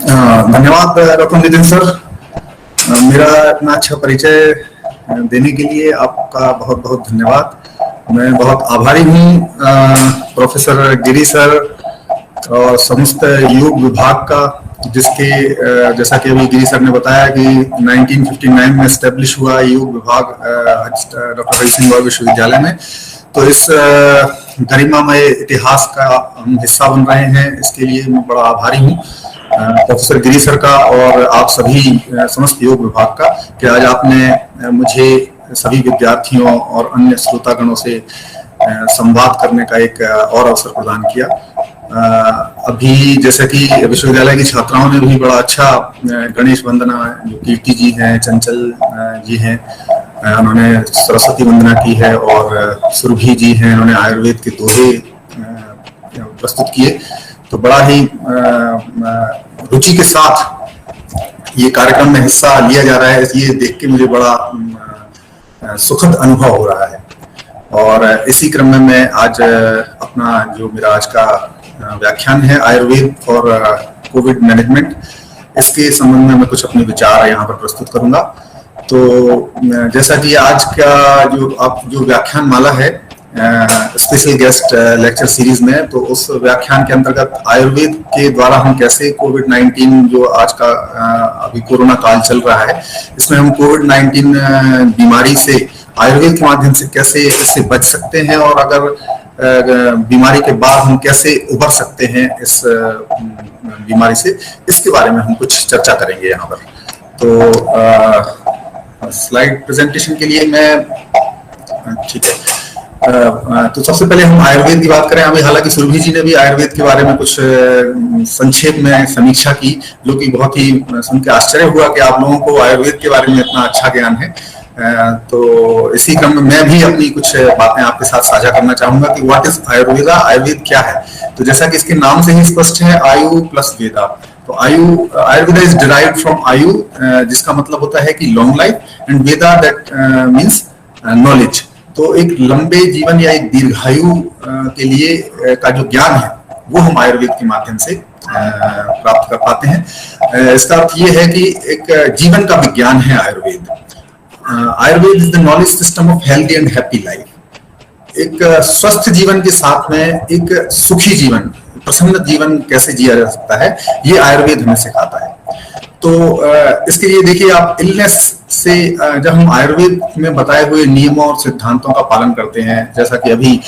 धन्यवाद doctor Nitin sir. मेरा इतना अच्छा परिचय देने के लिए आपका बहुत बहुत धन्यवाद। मैं बहुत आभारी हूँ प्रोफेसर गिरी सर और समस्त योग विभाग का, जिसके जैसा कि अभी गिरी सर ने बताया कि 1959 में एस्टेब्लिश हुआ योग विभाग डॉक्टर हरि सिंह गौर विश्वविद्यालय में। तो इस गरिमामय इतिहास का हम हिस्सा बन रहे हैं, इसके लिए मैं बड़ा आभारी हूँ प्रोफेसर गिरी सर का और आप सभी समस्त योग विभाग का कि आज आपने मुझे सभी विद्यार्थियों और अन्य श्रोतागणों से संवाद करने का एक और अवसर प्रदान किया। अभी जैसे कि विश्वविद्यालय की छात्राओं ने भी बड़ा अच्छा गणेश वंदना, जो कीर्ति जी हैं, चंचल जी हैं, उन्होंने सरस्वती वंदना की है, और सुरभि जी हैं, उन्होंने आयुर्वेद के दोहे प्रस्तुत किए। तो बड़ा ही रुचि के साथ ये कार्यक्रम में हिस्सा लिया जा रहा है, ये देख के मुझे बड़ा सुखद अनुभव हो रहा है। और इसी क्रम में मैं आज अपना जो मेरा आज का व्याख्यान है आयुर्वेद फॉर कोविड मैनेजमेंट, इसके संबंध में मैं कुछ अपने विचार यहाँ पर प्रस्तुत करूंगा। तो जैसा कि आज का जो व्याख्यान माला है स्पेशल गेस्ट लेक्चर सीरीज में, तो उस व्याख्यान के अंतर्गत आयुर्वेद के द्वारा हम कैसे कोविड-19 जो आज का अभी कोरोना काल चल रहा है, इसमें हम कोविड-19 बीमारी से आयुर्वेद के माध्यम से कैसे इससे बच सकते हैं, और अगर बीमारी के बाद हम कैसे उबर सकते हैं इस बीमारी से, इसके बारे में हम कुछ चर्चा करेंगे यहाँ पर। तो स्लाइड प्रेजेंटेशन के लिए मैं ठीक है। तो सबसे पहले हम आयुर्वेद की बात करें। अभी हालांकि सुरभि जी ने भी आयुर्वेद के बारे में कुछ संक्षेप में समीक्षा की, जो कि बहुत ही सुन के आश्चर्य हुआ कि आप लोगों को आयुर्वेद के बारे में इतना अच्छा ज्ञान है। तो इसी क्रम में मैं भी अपनी कुछ बातें आपके साथ साझा करना चाहूंगा कि व्हाट इज आयुर्वेदा, आयुर्वेद क्या है। तो जैसा कि इसके नाम से ही स्पष्ट है, आयु प्लस वेदा। तो आयुर्वेदा इज डिराइव्ड फ्रॉम आयु, जिसका मतलब होता है कि long life, and Veda that means knowledge. तो एक लंबे जीवन या एक दीर्घायु के लिए का जो ज्ञान है, वो हम आयुर्वेद के माध्यम से प्राप्त कर पाते हैं। इसका अर्थ ये है कि एक जीवन का विज्ञान है Ayurveda. Ayurveda is the knowledge system of healthy and happy life. एक स्वस्थ जीवन के साथ में एक सुखी जीवन, प्रसन्न जीवन कैसे जिया जा सकता है, ये आयुर्वेद हमें सिखाता है। तो इसके लिए देखिए, आप इलनेस से जब हम आयुर्वेद में बताए हुए नियमों और सिद्धांतों का पालन करते हैं, जैसा कि अभी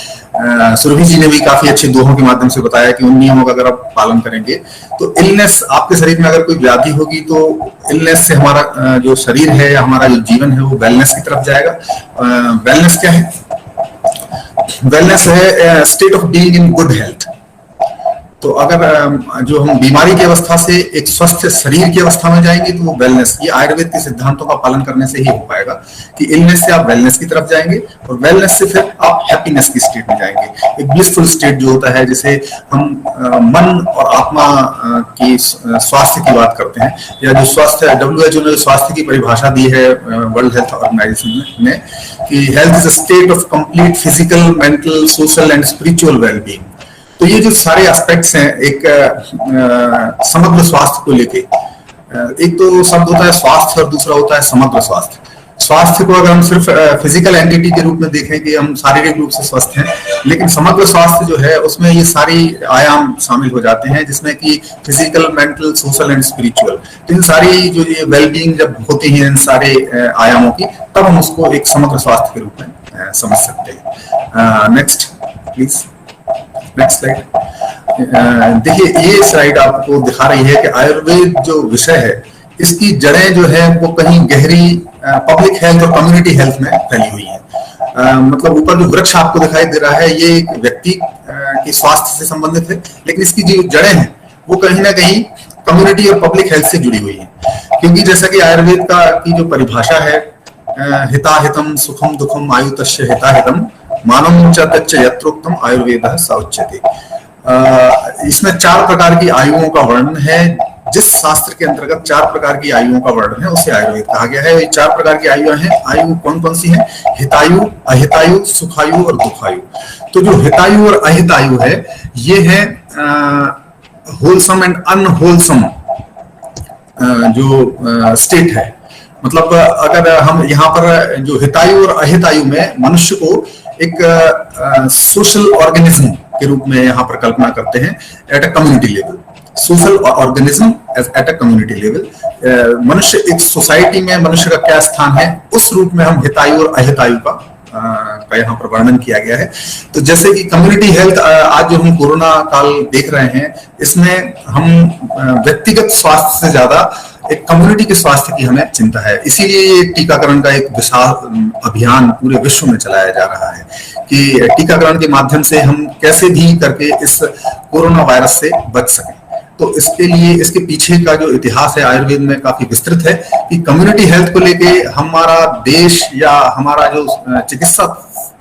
सुरभि जी ने भी काफी अच्छे दोहों के माध्यम से बताया कि उन नियमों का अगर आप पालन करेंगे तो इलनेस, आपके शरीर में अगर कोई व्याधि होगी तो इलनेस से हमारा जो शरीर है या हमारा जो जीवन है वो वेलनेस की तरफ जाएगा। वेलनेस क्या है? वेलनेस है state of being in good health. तो अगर जो हम बीमारी की अवस्था से एक स्वस्थ शरीर की अवस्था में जाएंगे तो वो वेलनेस, ये आयुर्वेद के सिद्धांतों का पालन करने से ही हो पाएगा कि इलनेस से आप वेलनेस की तरफ जाएंगे, और वेलनेस से फिर आप हैप्पीनेस की स्टेट में जाएंगे, एक ब्लिसफुल स्टेट जो होता है, जिसे हम मन और आत्मा की स्वास्थ्य की बात करते हैं, या जो स्वास्थ्य WHO ने स्वास्थ्य की परिभाषा दी है वर्ल्ड हेल्थ ऑर्गेनाइजेशन ने, कि health is a state of complete physical, mental, social and spiritual wellbeing. तो ये जो सारे एस्पेक्ट्स हैं एक समग्र स्वास्थ्य को लेके, एक तो शब्द होता है स्वास्थ्य और दूसरा होता है समग्र स्वास्थ्य। स्वास्थ्य को अगर हम सिर्फ फिजिकल एंटिटी के रूप में देखें कि हम शारीरिक रूप से स्वस्थ हैं, लेकिन समग्र स्वास्थ्य जो है उसमें ये सारी आयाम शामिल हो जाते हैं, जिसमें कि physical, mental, social and spiritual. तो इन सारी जो ये वेलबींग जब होती है इन सारे आयामों की, तब हम उसको एक समग्र स्वास्थ्य के रूप में समझ सकते हैं। Next please, next slide. देखिए, ये स्लाइड आपको दिखा रही है कि आयुर्वेद जो विषय है, इसकी जड़ें जो है वो कहीं गहरी पब्लिक हेल्थ और कम्युनिटी हेल्थ में फैली हुई है। मतलब ऊपर जो वृक्ष आपको दिखाई दे रहा है, ये एक व्यक्ति के स्वास्थ्य से संबंधित है, लेकिन इसकी जो जड़ें हैं वो कहीं ना कहीं कम्युनिटी और पब्लिक हेल्थ से जुड़ी हुई है। क्योंकि जैसा कि आयुर्वेद की जो परिभाषा है, हिताहितम सुखम दुखम आयुतस्य हिताहितम मानव च यत्रोक्तम आयुर्वेद स उच्यते। इसमें 4 प्रकार की आयुओं का वर्णन है। जिस शास्त्र के अंतर्गत 4 प्रकार की आयुओं का वर्णन है उसे आयुर्वेद कहा गया है। ये 4 प्रकार की आयुएं हैं। आयु कौन कौन सी है? हितायु, अहितायु, सुखायु और दुखायु। तो जो हितायु और अहितायु है, ये है होलसम एंड अनहोलसम जो स्टेट है, मतलब अगर हम यहाँ पर जो हितायु और अहितायु में मनुष्य को एक सोशल ऑर्गेनिज्म के रूप में यहाँ पर कल्पना करते हैं at a community level, social organism at a community level. मनुष्य एक सोसाइटी में मनुष्य का क्या स्थान है, उस रूप में हम हितायु और अहितायु का यहाँ पर वर्णन किया गया है। तो जैसे कि कम्युनिटी हेल्थ, आज जो हम कोरोना काल देख रहे हैं, इसमें हम व्यक्तिगत स्वास्थ्य से ज्यादा एक कम्युनिटी के स्वास्थ्य की हमें चिंता है। इसीलिए ये टीकाकरण का एक विशाल अभियान पूरे विश्व में चलाया जा रहा है कि टीकाकरण के माध्यम से हम कैसे भी करके इस कोरोना वायरस से बच सकें। तो इसके लिए इसके पीछे का जो इतिहास है आयुर्वेद में काफी विस्तृत है कि कम्युनिटी हेल्थ को लेके हमारा देश या हमारा जो चिकित्सा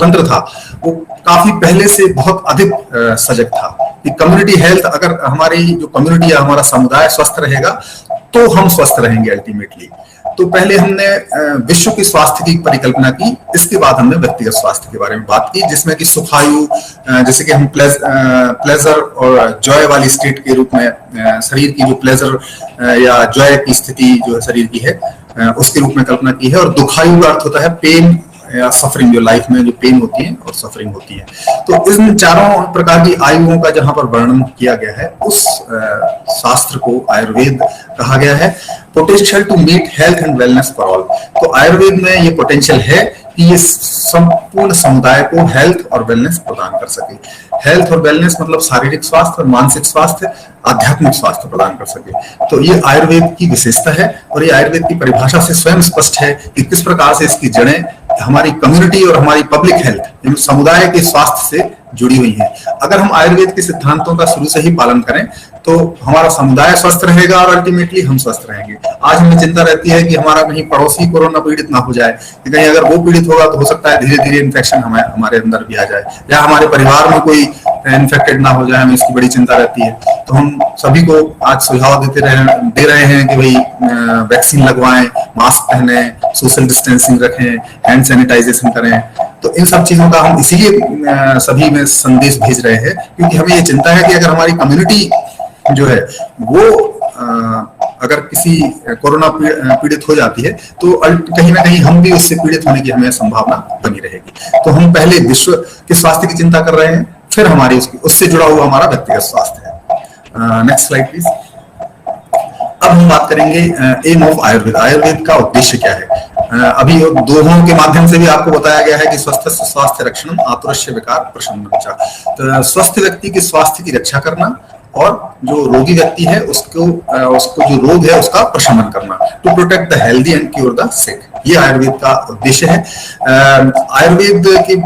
तंत्र था वो काफी पहले से बहुत अधिक सजग था कि कम्युनिटी हेल्थ, अगर हमारी जो कम्युनिटी या हमारा समुदाय स्वस्थ रहेगा तो हम स्वस्थ रहेंगे अल्टीमेटली। तो पहले हमने विश्व की स्वास्थ्य की परिकल्पना की, इसके बाद हमने व्यक्तिगत स्वास्थ्य के बारे में बात की, जिसमें कि सुखायु, जैसे कि हम प्लेजर और जॉय वाली स्टेट के रूप में शरीर की जो प्लेजर या जॉय की स्थिति जो शरीर की है उसके रूप में कल्पना की है। और दुखायु का अर्थ होता है पेन या सफरिंग, जो लाइफ में जो पेन होती है और सफरिंग होती है। तो इन चारों प्रकार की आयुओं का जहां पर वर्णन किया गया है उस शास्त्र को आयुर्वेद कहा गया है। Potential to meet health and wellness for all, तो आयुर्वेद में ये पोटेंशियल है कि ये संपूर्ण समुदाय को हेल्थ और वेलनेस प्रदान कर सके। हेल्थ और वेलनेस मतलब शारीरिक स्वास्थ्य और मानसिक स्वास्थ्य, आध्यात्मिक स्वास्थ्य प्रदान कर सके। तो ये आयुर्वेद की विशेषता है और ये आयुर्वेद की परिभाषा से स्वयं स्पष्ट है कि किस प्रकार से इसकी जड़ें हमारी कम्युनिटी और हमारी पब्लिक हेल्थ, समुदाय के स्वास्थ्य से जुड़ी हुई है। अगर हम आयुर्वेद के सिद्धांतों का शुरू से ही पालन करें तो हमारा समुदाय स्वस्थ रहेगा और अल्टीमेटली हम स्वस्थ रहेंगे। आज हमें चिंता रहती है कि हमारा कहीं पड़ोसी कोरोना पीड़ित ना हो जाए, कि कहीं अगर वो पीड़ित होगा तो हो सकता है धीरे धीरे इन्फेक्शन हमारे अंदर भी आ जाए या हमारे परिवार में कोई इन्फेक्टेड ना हो जाए, हमें इसकी बड़ी चिंता रहती है। तो हम सभी को आज सुझाव दे रहे हैं कि भाई वैक्सीन लगवाएं, मास्क पहने, सोशल डिस्टेंसिंग रखें, हैंड सैनिटाइजेशन करें। तो इन सब चीजों का हम इसीलिए सभी में संदेश भेज रहे हैं क्योंकि हमें ये चिंता है कि अगर हमारी कम्युनिटी जो है वो अगर किसी कोरोना पीड़ित हो जाती है तो कहीं ना कहीं हम भी उससे पीड़ित होने की हमें संभावना बनी रहेगी। तो हम पहले विश्व के स्वास्थ्य की चिंता कर रहे हैं, फिर हमारी उससे जुड़ा हुआ हमारा व्यक्तिगत स्वास्थ्य है। Next slide please. अब हम बात करेंगे एम ऑफ आयुर्वेद, आयुर्वेद का उद्देश्य क्या है। अभी दोहों के माध्यम से भी आपको बताया गया है कि स्वस्थ स्वास्थ्य रक्षणम आतुरस्य विकार प्रशमनम च, तो स्वस्थ व्यक्ति के स्वास्थ्य की रक्षा करना और जो रोगी व्यक्ति है उसको जो रोग है उसका प्रशमन करना, to protect the healthy and cure the sick, ये आयुर्वेद का उद्देश्य है। आयुर्वेद की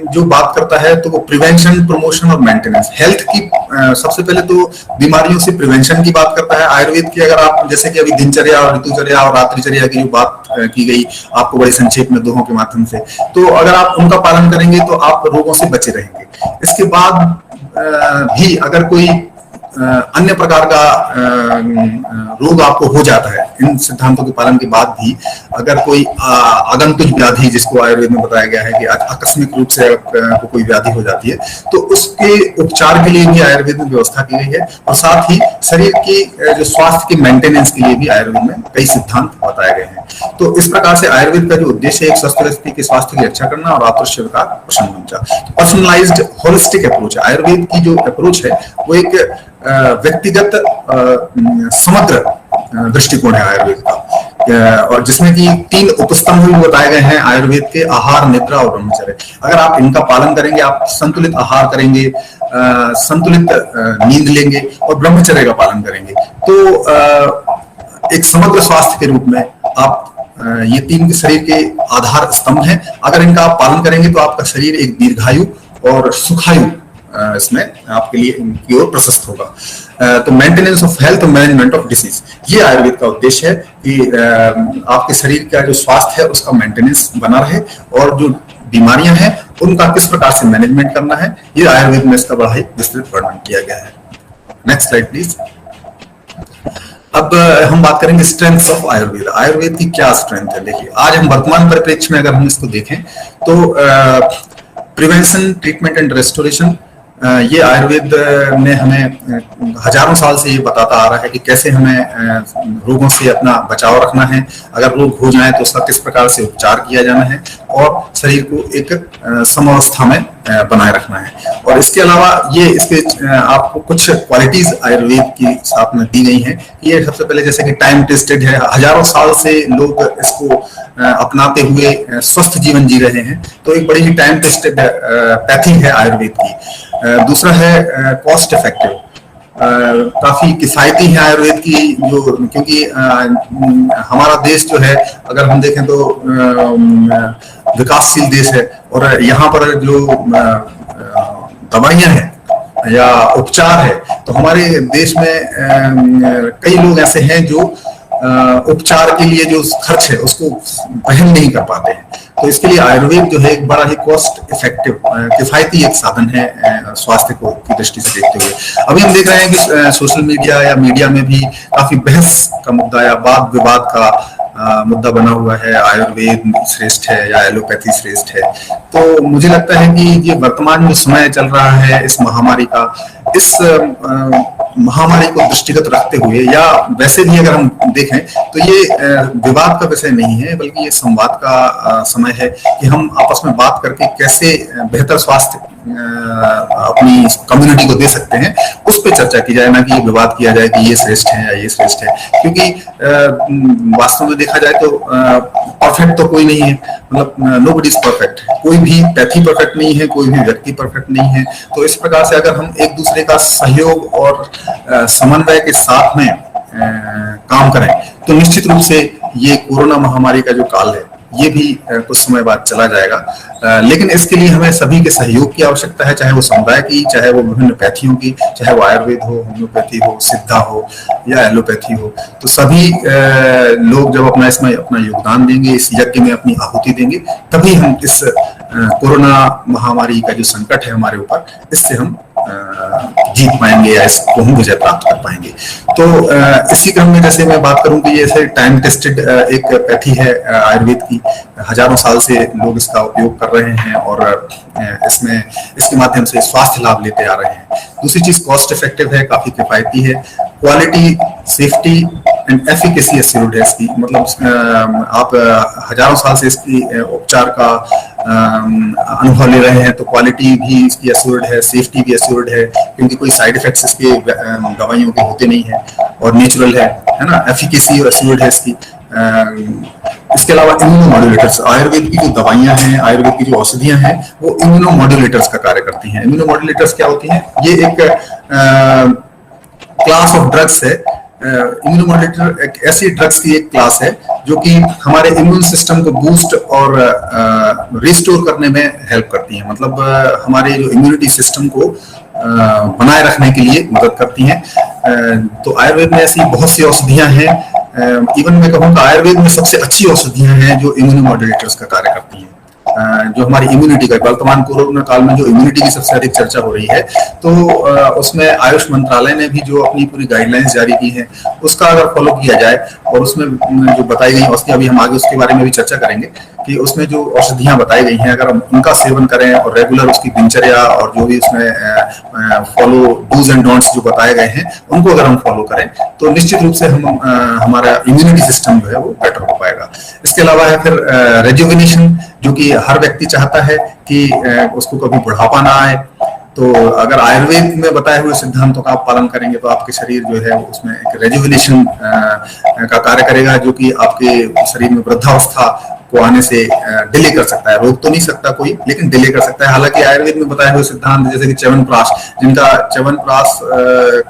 जो बात करता है तो वो प्रिवेंशन, प्रमोशन और मेंटेनेंस, हेल्थ की सबसे पहले तो बीमारियों से प्रिवेंशन की बात करता है आयुर्वेद की। अगर आप जैसे कि अभी दिनचर्या और ऋतुचर्या और रात्रिचर्या की जो बात की गई आपको बड़े संक्षेप में दोहों के माध्यम से, तो अगर आप उनका पालन करेंगे तो आप रोगों से बचे रहेंगे। इसके बाद भी अगर कोई अन्य प्रकार का रोग आपको हो जाता है, इन सिद्धांतों के पालन के बाद भी अगर कोई आगंतुक व्याधि, जिसको आयुर्वेद में बताया गया है कि आकस्मिक रूप से आपको कोई व्याधि हो जाती है, तो उसके उपचार के लिए भी आयुर्वेद में व्यवस्था की गई है और साथ ही शरीर की जो स्वास्थ्य की मेंटेनेंस के लिए भी आयुर्वेद में कई सिद्धांत बताए गए हैं। तो इस प्रकार से आयुर्वेद का जो उद्देश्य है एक स्वस्थ व्यक्ति के स्वास्थ्य की रक्षा करना और आतुरस्य विकार प्रशमन च, पर्सनलाइज्ड होलिस्टिक अप्रोच है। आयुर्वेद की जो अप्रोच है वो एक व्यक्तिगत समग्र दृष्टिकोण है आयुर्वेद का, और जिसमें कि 3 उपस्तंभ भी बताए गए हैं आयुर्वेद के, आहार, निद्रा और ब्रह्मचर्य। अगर आप इनका पालन करेंगे, आप संतुलित आहार करेंगे, संतुलित नींद लेंगे और ब्रह्मचर्य का पालन करेंगे तो एक समग्र स्वास्थ्य के रूप में आप ये 3 शरीर के आधार स्तंभ हैं। अगर इनका आप पालन करेंगे तो आपका शरीर एक दीर्घायु और सुखायु इसमें आपके लिए इनकी ओर प्रशस्त होगा। तो मेंटेनेंस ऑफ हेल्थ और मैनेजमेंट ऑफ डिसीज, ये आयुर्वेद का उद्देश्य है कि आपके शरीर का जो स्वास्थ्य है उसका मेंटेनेंस बना रहे और जो बीमारियां हैं उनका किस प्रकार से मैनेजमेंट करना है, ये आयुर्वेद में इसका बड़ा ही विस्तृत वर्णन किया गया है। Next slide please. अब हम बात करेंगे स्ट्रेंथ्स ऑफ आयुर्वेद। आयुर्वेद की क्या स्ट्रेंथ है? देखिए, आज हम वर्तमान परिप्रेक्ष्य में अगर हम इसको देखें तो प्रिवेंशन, ट्रीटमेंट एंड रेस्टोरेशन, ये आयुर्वेद ने हमें हजारों साल से ये बताता आ रहा है कि कैसे हमें रोगों से अपना बचाव रखना है, अगर रोग हो जाए तो उसका किस प्रकार से उपचार किया जाना है और शरीर को एक समावस्था में बनाए रखना है। और इसके अलावा ये इसके आपको कुछ क्वालिटीज आयुर्वेद की साथ में दी गई हैं। ये सबसे पहले जैसे कि टाइम टेस्टेड है, हजारों साल से लोग इसको अपनाते हुए स्वस्थ जीवन जी रहे हैं, तो एक बड़ी ही टाइम टेस्टेड पैथी है आयुर्वेद की। दूसरा है कॉस्ट इफेक्टिव, काफी किफायती है आयुर्वेद की, जो क्योंकि हमारा देश जो है अगर हम देखें तो विकासशील देश है, और यहाँ पर जो दवाइयां हैं या उपचार है, तो हमारे देश में कई लोग ऐसे हैं जो उपचार के लिए जो खर्च है उसको वहन नहीं कर पाते हैं। तो इसके लिए आयुर्वेद जो है एक बड़ा ही कॉस्ट इफेक्टिव किफायती एक साधन है स्वास्थ्य को की दृष्टि से देखते हुए। अभी हम देख रहे हैं कि सोशल मीडिया या मीडिया में भी काफी बहस का मुद्दा या वाद विवाद का मुद्दा बना हुआ है, आयुर्वेद श्रेष्ठ है या एलोपैथी श्रेष्ठ है। तो मुझे लगता है कि ये वर्तमान में समय चल रहा है इस महामारी का, इस महामारी को दृष्टिगत रखते हुए, या वैसे भी अगर हम देखें तो ये विवाद का विषय नहीं है, बल्कि ये संवाद का समय है कि हम आपस में बात करके कैसे बेहतर स्वास्थ्य अपनी कम्युनिटी को दे सकते हैं, उस पर चर्चा की जाए, ना कि ये विवाद किया जाए कि ये श्रेष्ठ है या ये श्रेष्ठ है। क्योंकि वास्तव में देखा जाए तो परफेक्ट तो कोई नहीं है, मतलब नोबडी इज परफेक्ट, कोई भी पैथी परफेक्ट नहीं है, कोई भी व्यक्ति परफेक्ट नहीं है। तो इस प्रकार से अगर हम एक दूसरे का सहयोग और समन्वय के साथ में काम करें तो निश्चित रूप से ये कोरोना महामारी का जो काल है ये भी कुछ समय बाद चला जाएगा। लेकिन इसके लिए हमें सभी के सहयोग की आवश्यकता है, चाहे वो समुदाय की, चाहे वो विभिन्न पैथियों की, चाहे वो आयुर्वेद हो, होम्योपैथी हो, सिद्धा हो या एलोपैथी हो। तो सभी लोग जब इसमें अपना योगदान देंगे, इस यज्ञ में अपनी आहुति देंगे, तभी हम इस कोरोना महामारी का जो संकट है हमारे ऊपर, इससे हम जीत पाएंगे या इसको हम विजय प्राप्त कर पाएंगे। तो इसी क्रम में जैसे मैं बात करूं कि ये टाइम टेस्टेड एक पैथी है आयुर्वेद की, हजारों साल से लोग इसका उपयोग कर रहे हैं और इसमें इसके माध्यम से स्वास्थ्य लाभ लेते आ रहे हैं। दूसरी चीज कॉस्ट इफेक्टिव है, काफी किफायती है, quality, safety and efficacy assured है इसकी, मतलब आप हजारों साल से इसकी उपचार का अनुभव ले रहे हैं, तो क्वालिटी भी इसकी एश्योर्ड है, सेफ्टी भी एश्योर्ड है, क्योंकि कोई साइड इफेक्ट्स इसके दवाइयों के होते नहीं है और नेचुरल है ना। एफिकेसी एश्योर्ड है इसकी। इसके अलावा इम्यूनोमॉड्यूलेटर्स, आयुर्वेद की जो दवाइयां हैं, आयुर्वेद की जो औषधियां हैं, वो इम्यूनोमॉड्यूलेटर्स का कार्य करती हैं। इम्यूनोमॉड्यूलेटर्स क्या होती हैं? ये एक क्लास ऑफ ड्रग्स है। इम्यूनोमॉड्यूलेटर एक ऐसी ड्रग्स की एक क्लास है जो कि हमारे इम्यून सिस्टम को बूस्ट और रिस्टोर करने में हेल्प करती है, मतलब हमारे जो इम्यूनिटी सिस्टम को बनाए रखने के लिए मदद करती हैं। तो आयुर्वेद में ऐसी बहुत सी औषधियां हैं, इवन मैं कहूँगा आयुर्वेद में सबसे अच्छी औषधियां हैं जो इम्यूनोमॉड्यूलेटर्स का कार्य करती हैं, जो हमारी इम्यूनिटी का, वर्तमान कोरोना काल में जो इम्यूनिटी की सबसे अधिक चर्चा हो रही है, तो उसमें आयुष मंत्रालय ने भी जो अपनी पूरी गाइडलाइंस जारी की है उसका अगर फॉलो किया जाए और उसमें जो बताई गई औषधियां, अभी हम आगे उसके बारे में भी चर्चा करेंगे कि उसमें जो औषधियां बताई गई हैं, अगर हम उनका सेवन करें और रेगुलर उसकी दिनचर्या और जो भी उसमें फॉलो डूज एंड डोंट्स जो बताए गए हैं उनको अगर हम फॉलो करें तो निश्चित रूप से हम हमारा इम्यूनिटी सिस्टम जो है वो बेटर हो पाएगा। इसके अलावा है फिर रेजुविनेशन, जो कि हर व्यक्ति चाहता है कि उसको कभी बुढ़ापा ना आए। तो अगर आयुर्वेद में बताए हुए सिद्धांतों का आप पालन करेंगे तो आपके शरीर जो है उसमें एक रेजुविनेशन का कार्य करेगा, जो कि आपके शरीर में वृद्धावस्था को आने से डिले कर सकता है। रोक तो नहीं सकता कोई, लेकिन डिले कर सकता है। हालांकि आयुर्वेद में बताए हुए सिद्धांत जैसे कि च्यवनप्राश, जिनका च्यवनप्राश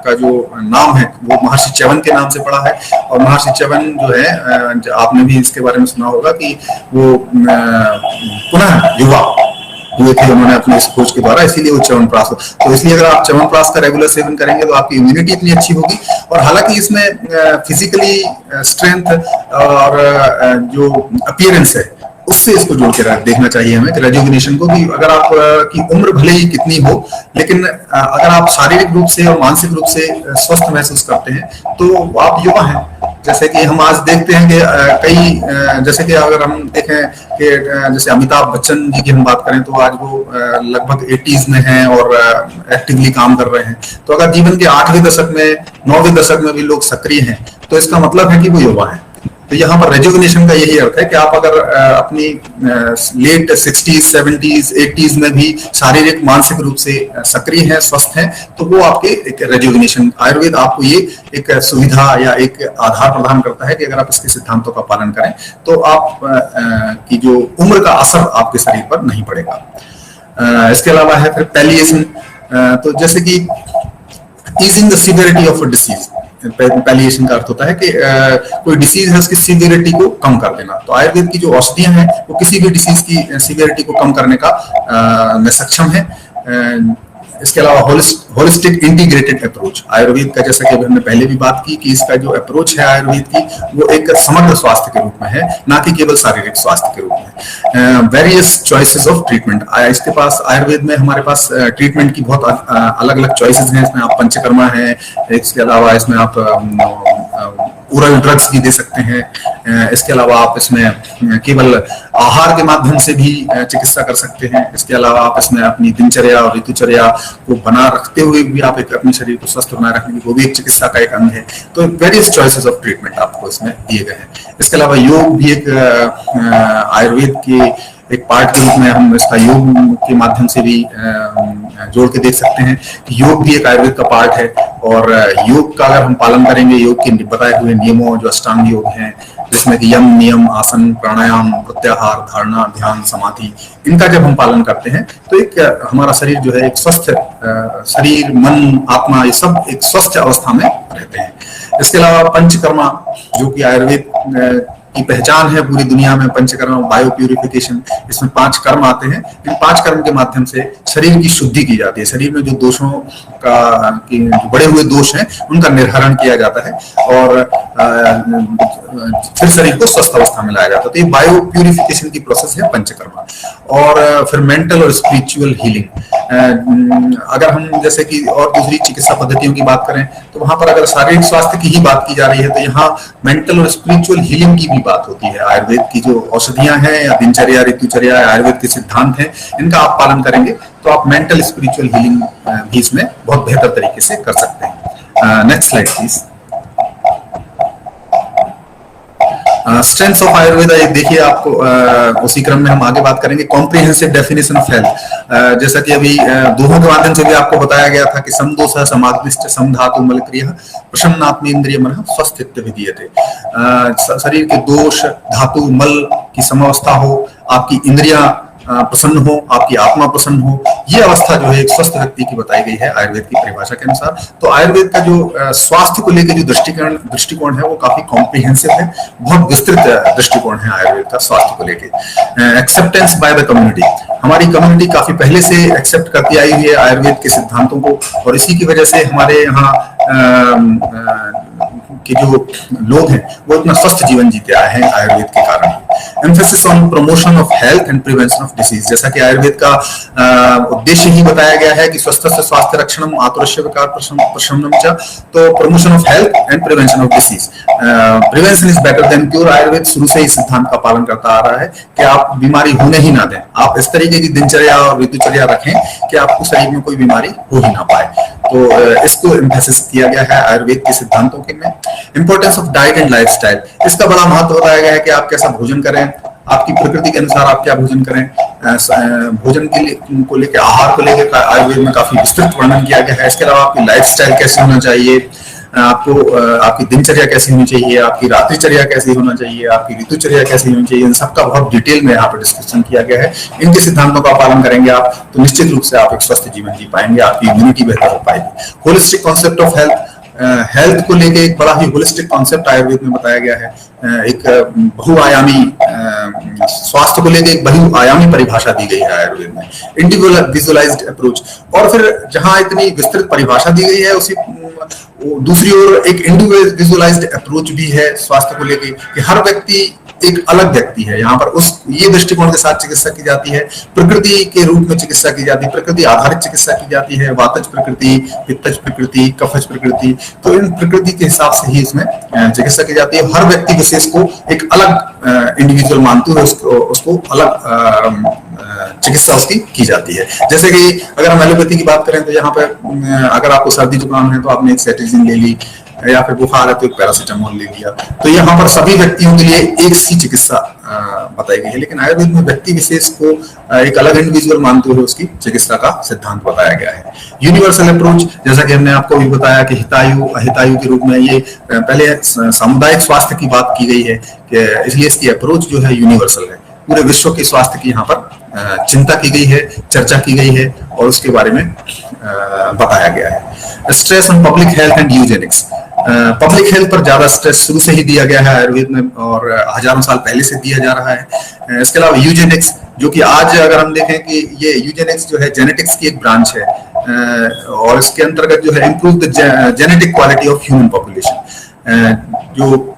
का जो नाम है वो महर्षि च्यवन के नाम से पड़ा है, और महर्षि च्यवन जो है आपने भी इसके बारे में सुना होगा कि वो पुनः युवा हुए थे उन्होंने अपने इस खोज के द्वारा, इसीलिए वो च्यवनप्राश हो। तो इसलिए अगर आप च्यवनप्राश का रेगुलर सेवन करेंगे तो आपकी इम्यूनिटी इतनी अच्छी होगी। और हालांकि इसमें फिजिकली स्ट्रेंथ और जो अपीयरेंस है उससे इसको जोड़ के देखना चाहिए हमें, रेजुविनेशन को भी। अगर आप की उम्र भले ही कितनी हो, लेकिन अगर आप शारीरिक रूप से और मानसिक रूप से स्वस्थ महसूस करते हैं तो आप युवा हैं। जैसे कि हम आज देखते हैं कि कई जैसे कि अगर हम देखें कि जैसे अमिताभ बच्चन जी की हम बात करें तो आज वो लगभग 80s में हैं और एक्टिवली काम कर रहे हैं। तो अगर जीवन के 8वें दशक में 9वें दशक में भी लोग सक्रिय हैं तो इसका मतलब है कि वो युवा है। तो यहाँ पर रेजुविनेशन का यही अर्थ है कि आप अगर अपनी लेट 60s 70s 80s में भी शारीरिक मानसिक रूप से सक्रिय हैं, स्वस्थ हैं, तो वो आपके एक रेजुविनेशन, आयुर्वेद आपको ये एक सुविधा या एक आधार प्रदान करता है कि अगर आप इसके सिद्धांतों का पालन करें तो आप की जो उम्र का असर आपके शरीर पर नहीं पड़ेगा। इसके अलावा है फिर पैलिएशन। तो जैसे कि easing the severity of a disease, palliation का अर्थ होता है कि कोई डिसीज है उसकी सीवियरिटी को कम कर देना। तो आयुर्वेद की जो औषधियां हैं वो किसी भी डिसीज की सीवियरिटी को कम करने का में सक्षम है। इसके अलावा होलिस्टिक इंटीग्रेटेड अप्रोच आयुर्वेद का, जैसा कि अभी हमने पहले भी बात की कि इसका जो अप्रोच है आयुर्वेद की वो एक समग्र स्वास्थ्य के रूप में है, ना कि केवल शारीरिक स्वास्थ्य के रूप में। वेरियस चॉइसेस ऑफ ट्रीटमेंट, इसके पास आयुर्वेद में हमारे पास ट्रीटमेंट की बहुत अलग अलग चॉइसेस हैं। इसमें आप पंचकर्मा है, इसके अलावा इसमें आप ओरल ड्रग्स भी दे सकते हैं। इसके अलावा आप इसमें केवल आहार के माध्यम से भी चिकित्सा कर सकते हैं। इसके अलावा आप इसमें अपनी दिनचर्या और ऋतुचर्या को बना रखते हुए भी आप एक अपने शरीर को स्वस्थ बनाए रखने की वो भी एक चिकित्सा का एक अंग है। तो वेरियस चॉइसेस ऑफ ट्रीटमेंट आपको इसमें दिए गए हैं। इसके अलावा योग भी एक आयुर्वेद के एक पार्ट के रूप में हम इसका योग के माध्यम से भी जोड़ के देख सकते हैं कि योग भी एक आयुर्वेद का पार्ट है। और योग का अगर हम पालन करेंगे, योग के बताए हुए नियमों जो अष्टांग योग हैं जिसमें कि यम नियम आसन प्राणायाम प्रत्याहार धारणा ध्यान समाधि, इनका जब हम पालन करते हैं तो एक हमारा शरीर जो है एक स्वस्थ शरीर मन आत्मा ये सब एक स्वस्थ अवस्था में रहते हैं। इसके अलावा पंचकर्मा जो कि आयुर्वेद की पहचान है पूरी दुनिया में, पंचकर्म बायो प्यूरिफिकेशन, इसमें 5 कर्म आते हैं। इन 5 कर्म के माध्यम से शरीर की शुद्धि की जाती है। शरीर में जो दोषों का जो बड़े हुए दोष हैं उनका निर्हरण किया जाता है और फिर शरीर को स्वस्थ अवस्था में लाया जाता है। तो ये बायो प्यूरिफिकेशन की प्रोसेस है पंचकर्मा। और फिर मेंटल और स्पिरिचुअल हीलिंग, अगर हम जैसे कि और दूसरी चिकित्सा पद्धतियों की बात करें तो वहां पर अगर शारीरिक स्वास्थ्य की ही बात की जा रही है तो यहाँ मेंटल और स्पिरिचुअल हीलिंग की भी बात होती है। आयुर्वेद की जो औषधियां हैं या दिनचर्या ऋतुचर्या आयुर्वेद के सिद्धांत हैं इनका आप पालन करेंगे तो आप मेंटल स्पिरिचुअल हीलिंग भी इसमें बहुत बेहतर तरीके से कर सकते हैं। Next slide please. Strengths of Ayurveda देखिए आपको उसी क्रम में हम आगे बात करेंगे। कॉम्प्रिहेंसिव डेफिनेशन ऑफ हेल्थ, जैसा कि अभी दोहों के माध्यम से भी आपको बताया गया था कि समदोष समाग्निष्ठ समधातु मलक्रिय प्रसन्नात्म इंद्रिय मन स्वस्थित विधीयते। शरीर के दोष धातु मल की समावस्था हो, आपकी इंद्रियां प्रसन्न हो, आपकी आत्मा प्रसन्न हो, ये अवस्था जो है एक स्वस्थ व्यक्ति की बताई गई है आयुर्वेद की परिभाषा के अनुसार। तो आयुर्वेद का जो स्वास्थ्य को लेकर जो दृष्टिकोण है वो काफी कॉम्प्रिहेंसिव है, बहुत विस्तृत दृष्टिकोण है आयुर्वेद का स्वास्थ्य को लेकर। एक्सेप्टेंस बाय द कम्युनिटी, हमारी कम्युनिटी काफी पहले से एक्सेप्ट करती आई हुई है आयुर्वेद के सिद्धांतों को और इसी की वजह से हमारे यहाँ के जो लोग हैं वो इतना स्वस्थ जीवन जीते आए हैं आयुर्वेद के कारण। Emphasis on promotion of health and prevention of disease, जैसा कि आयुर्वेद का उद्देश्य ही बताया गया है कि स्वस्थ से स्वास्थ्य रक्षणम आतुरस्य विकार प्रशमनम च, तो promotion of health and prevention of disease. Prevention is better than cure. Ayurveda शुरू से इस सिद्धांत का पालन करता आ रहा है कि आप बीमारी होने ही ना दें, आप इस तरीके की दिनचर्या और ऋतुचर्या रखें कि आपको शरीर में कोई बीमारी हो ही ना पाए। तो इसको एम्फेसिस किया गया है आयुर्वेद के सिद्धांतों के में। Importance of diet and lifestyle, इसका बड़ा महत्व बताया गया है कि आप कैसा भोजन करें, आपकी प्रकृति के अनुसार आप क्या भोजन करें। भोजन के लिए को लेकर आहार को लेकर आयुर्वेद में काफी विस्तृत वर्णन किया गया है। इसके अलावा आपकी लाइफस्टाइल कैसे होना चाहिए, आपको आपकी दिनचर्या कैसी होनी चाहिए, आपकी रात्रिचर्या कैसी होना चाहिए, आपकी ऋतुचर्या कैसी होनी चाहिए, इन सबका बहुत डिटेल में यहाँ पर डिस्कशन किया गया है। इनके सिद्धांतों का पालन करेंगे आप तो निश्चित रूप से आप एक स्वस्थ जीवन जी पाएंगे, आपकी इम्यूनिटी बेहतर हो पाएगी। Holistic concept of health, health को लेके एक बड़ा ही होलिस्टिक कॉन्सेप्ट आयुर्वेद में बताया गया है। एक बहुआयामी स्वास्थ्य को लेके एक बहुआयामी परिभाषा दी गई है आयुर्वेद में। इंडिविजुअलाइज्ड अप्रोच, और फिर जहां इतनी विस्तृत परिभाषा दी गई है उसी दूसरी ओर एक इंडिविजुअलाइज्ड अप्रोच भी है स्वास्थ्य को लेके कि हर व्यक्ति एक अलग व्यक्ति है। यहाँ पर उस ये दृष्टिकोण के साथ चिकित्सा की जाती है, प्रकृति के रूप में चिकित्सा की जाती है, प्रकृति आधारित चिकित्सा की जाती है, वातज प्रकृति, पित्तज प्रकृति, कफज प्रकृति, तो इन प्रकृति के हिसाब से ही इसमें चिकित्सा की जाती है। हर व्यक्ति विशेष को एक अलग इंडिविजुअल मानते हुए उसको अलग चिकित्सा उसकी की जाती है। जैसे कि अगर हम एलोपैथी की बात करें तो यहाँ पे अगर आपको सर्दी जुकाम है तो आपने एक सेटिजिन ले ली, या फिर बुखार है तो एक पैरासिटामोल ले लिया, तो यहाँ पर सभी व्यक्तियों के लिए एक सी चिकित्सा बताई गई है। लेकिन आयुर्वेद में व्यक्ति विशेष को एक अलग इंडिविजुअल मानते हुए उसकी चिकित्सा का सिद्धांत बताया गया है। यूनिवर्सल अप्रोच, जैसा कि हमने आपको भी बताया कि हितायु अहितायु के रूप में ये पहले सामुदायिक स्वास्थ्य की बात की गई है, इसलिए इसकी अप्रोच जो है यूनिवर्सल है। पूरे विश्व के स्वास्थ्य की यहाँ पर चिंता की गई है, चर्चा की गई है और उसके बारे में बताया गया है। Stress on public health and Eugenix, public health पर ज्यादा स्ट्रेस शुरू से ही दिया गया है आयुर्वेद में और हजारों साल पहले से दिया जा रहा है। इसके अलावा यूजेनिक्स, जो कि आज अगर हम देखें कि ये यूजेनिक्स जो है जेनेटिक्स की एक ब्रांच है और इसके अंतर्गत जो है improve the genetic quality of human population, जो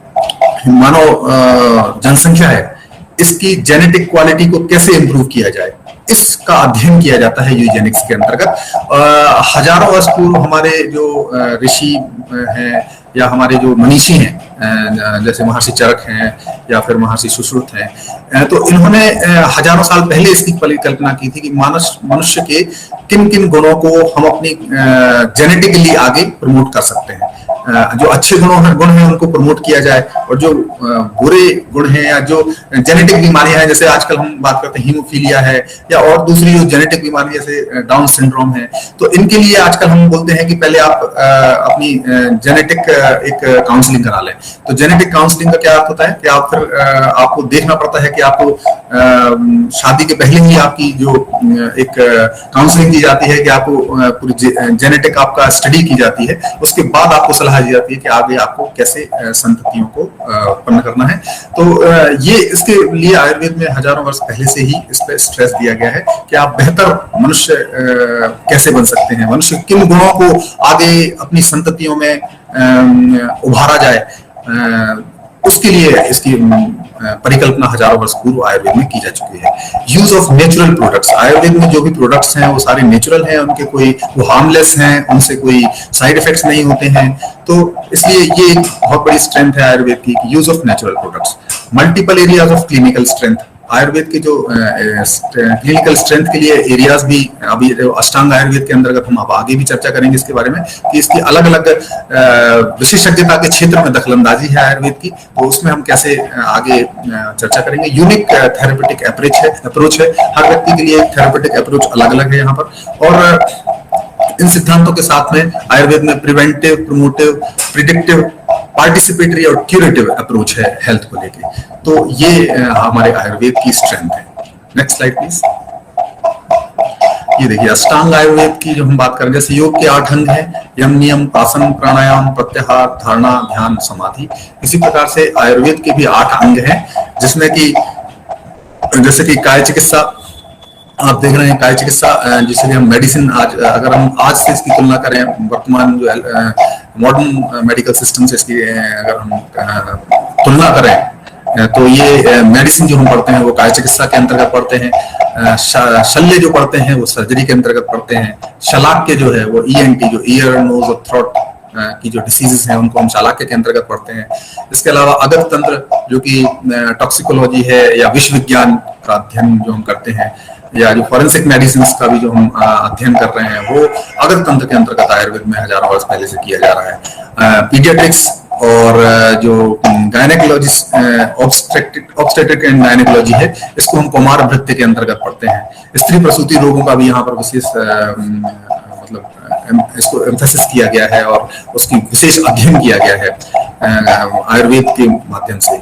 मानव जनसंख्या है इसकी जेनेटिक क्वालिटी को कैसे इंप्रूव किया जाए, इसका अध्ययन किया जाता है यूजेनिक्स के अंतर्गत। हजारों वर्ष पूर्व हमारे जो ऋषि हैं या हमारे जो मनीषी हैं, जैसे महर्षि चरक हैं या फिर महर्षि सुश्रुत हैं, तो इन्होंने हजारों साल पहले इसकी परिकल्पना की थी कि मनुष्य के किन किन गुणों को हम अपनी जेनेटिकली आगे प्रमोट कर सकते हैं। जो अच्छे गुण हैं उनको प्रमोट किया जाए और जो बुरे गुण हैं या जो जेनेटिक बीमारियां हैं, जैसे आजकल हम बात करते हैं हीमोफीलिया है या और दूसरी जो जेनेटिक बीमारी जैसे डाउन सिंड्रोम है, तो इनके लिए आजकल हम बोलते हैं कि पहले आप अपनी जेनेटिक एक काउंसलिंग करा लें। तो जेनेटिक काउंसलिंग का क्या अर्थ होता है कि आप फिर आपको देखना पड़ता है कि आपको शादी के पहले ही आपकी जो एक काउंसलिंग की जाती है कि आपको पूरी जेनेटिक आपका स्टडी की जाती है, उसके बाद आपको सलाह दी जाती है कि आगे आपको कैसे संततियों को उत्पन्न करना है। तो ये इसके लिए आयुर्वेद में हजारों वर्ष पहले से ही इस पर स्ट्रेस दिया गया है कि आप बेहतर मनुष्य कैसे बन सकते हैं, मनुष्य किन गुणों को आगे अपनी संततियों में उभारा जाए, उसके लिए इसकी परिकल्पना हजारों वर्ष पूर्व आयुर्वेद में की जा चुकी है। Use of natural products, Ayurveda में जो भी प्रोडक्ट्स हैं वो सारे नेचुरल हैं, उनके कोई वो हार्मलेस हैं, उनसे कोई साइड इफेक्ट्स नहीं होते हैं। तो इसलिए ये एक बहुत बड़ी स्ट्रेंथ है आयुर्वेद की, use of natural products. Multiple areas of clinical strength, Ayurveda के जो क्लिनिकल स्ट्रेंथ के लिए एरियाज भी अभी अष्टांग आयुर्वेद के अंतर्गत हम अब आगे भी चर्चा करेंगे इसके बारे में कि इसकी अलग अलग विशेषज्ञता के क्षेत्र में दखलंदाजी है आयुर्वेद की, तो उसमें हम कैसे आगे चर्चा करेंगे। यूनिक थेरेपेटिक अप्रोच है, हर व्यक्ति के लिए थेरेपेटिक अप्रोच अलग अलग है यहाँ पर। और इन सिद्धांतों के साथ में आयुर्वेद में प्रिवेंटिव, प्रमोटिव, प्रिडिक्टिव, पार्टिसिपेटरी और क्यूरेटिव अप्रोच है हेल्थ को लेके। तो ये हमारे आयुर्वेद की स्ट्रेंथ है। Next slide please. ये देखिए अष्टांग आयुर्वेद की जो हम बात करें, जैसे योग के 8 अंग हैं, यम, नियम, आसन, प्राणायाम, प्रत्याहार, धारणा, ध्यान, समाधि। इसी प्रकार से आयुर्वेद के भी 8 अंग हैं, जिसमें कि जैसे कि काय चिकित्सा आप देख रहे हैं, काय चिकित्सा जिसे हम मेडिसिन, आज अगर हम आज से इसकी तुलना करें वर्तमान जो मॉडर्न मेडिकल सिस्टम से इसकी अगर हम तुलना करें तो ये मेडिसिन जो हम पढ़ते हैं वो काय चिकित्सा के अंतर्गत पढ़ते हैं। शल्य जो पढ़ते हैं वो सर्जरी के अंतर्गत पढ़ते हैं। शलाक्य जो है वो ENT, जो ईयर, नोज और थ्रोट की जो डिसीजेस हैं उनको हम शलाक्य के अंतर्गत पढ़ते हैं। इसके अलावा अगत तंत्र जो कि टॉक्सिकोलॉजी है या विष विज्ञान का अध्ययन जो हम करते हैं, या जो फॉरेंसिक मेडिसिन का भी जो हम अध्ययन कर रहे हैं, वो अगत तंत्र के अंतर्गत आयुर्वेद में हजारों वर्ष पहले से किया जा रहा है। पीडियाट्रिक्स और जो गायनेकोलॉजिस्ट ऑब्स्टेट्रिक एंड गायनेकोलॉजी है, इसको हम कौमार भृत्य के अंतर्गत पढ़ते हैं। स्त्री प्रसूति रोगों का भी यहाँ पर विशेष मतलब इसको एम्फेसिस किया गया है और उसकी विशेष अध्ययन किया गया है आयुर्वेद के माध्यम से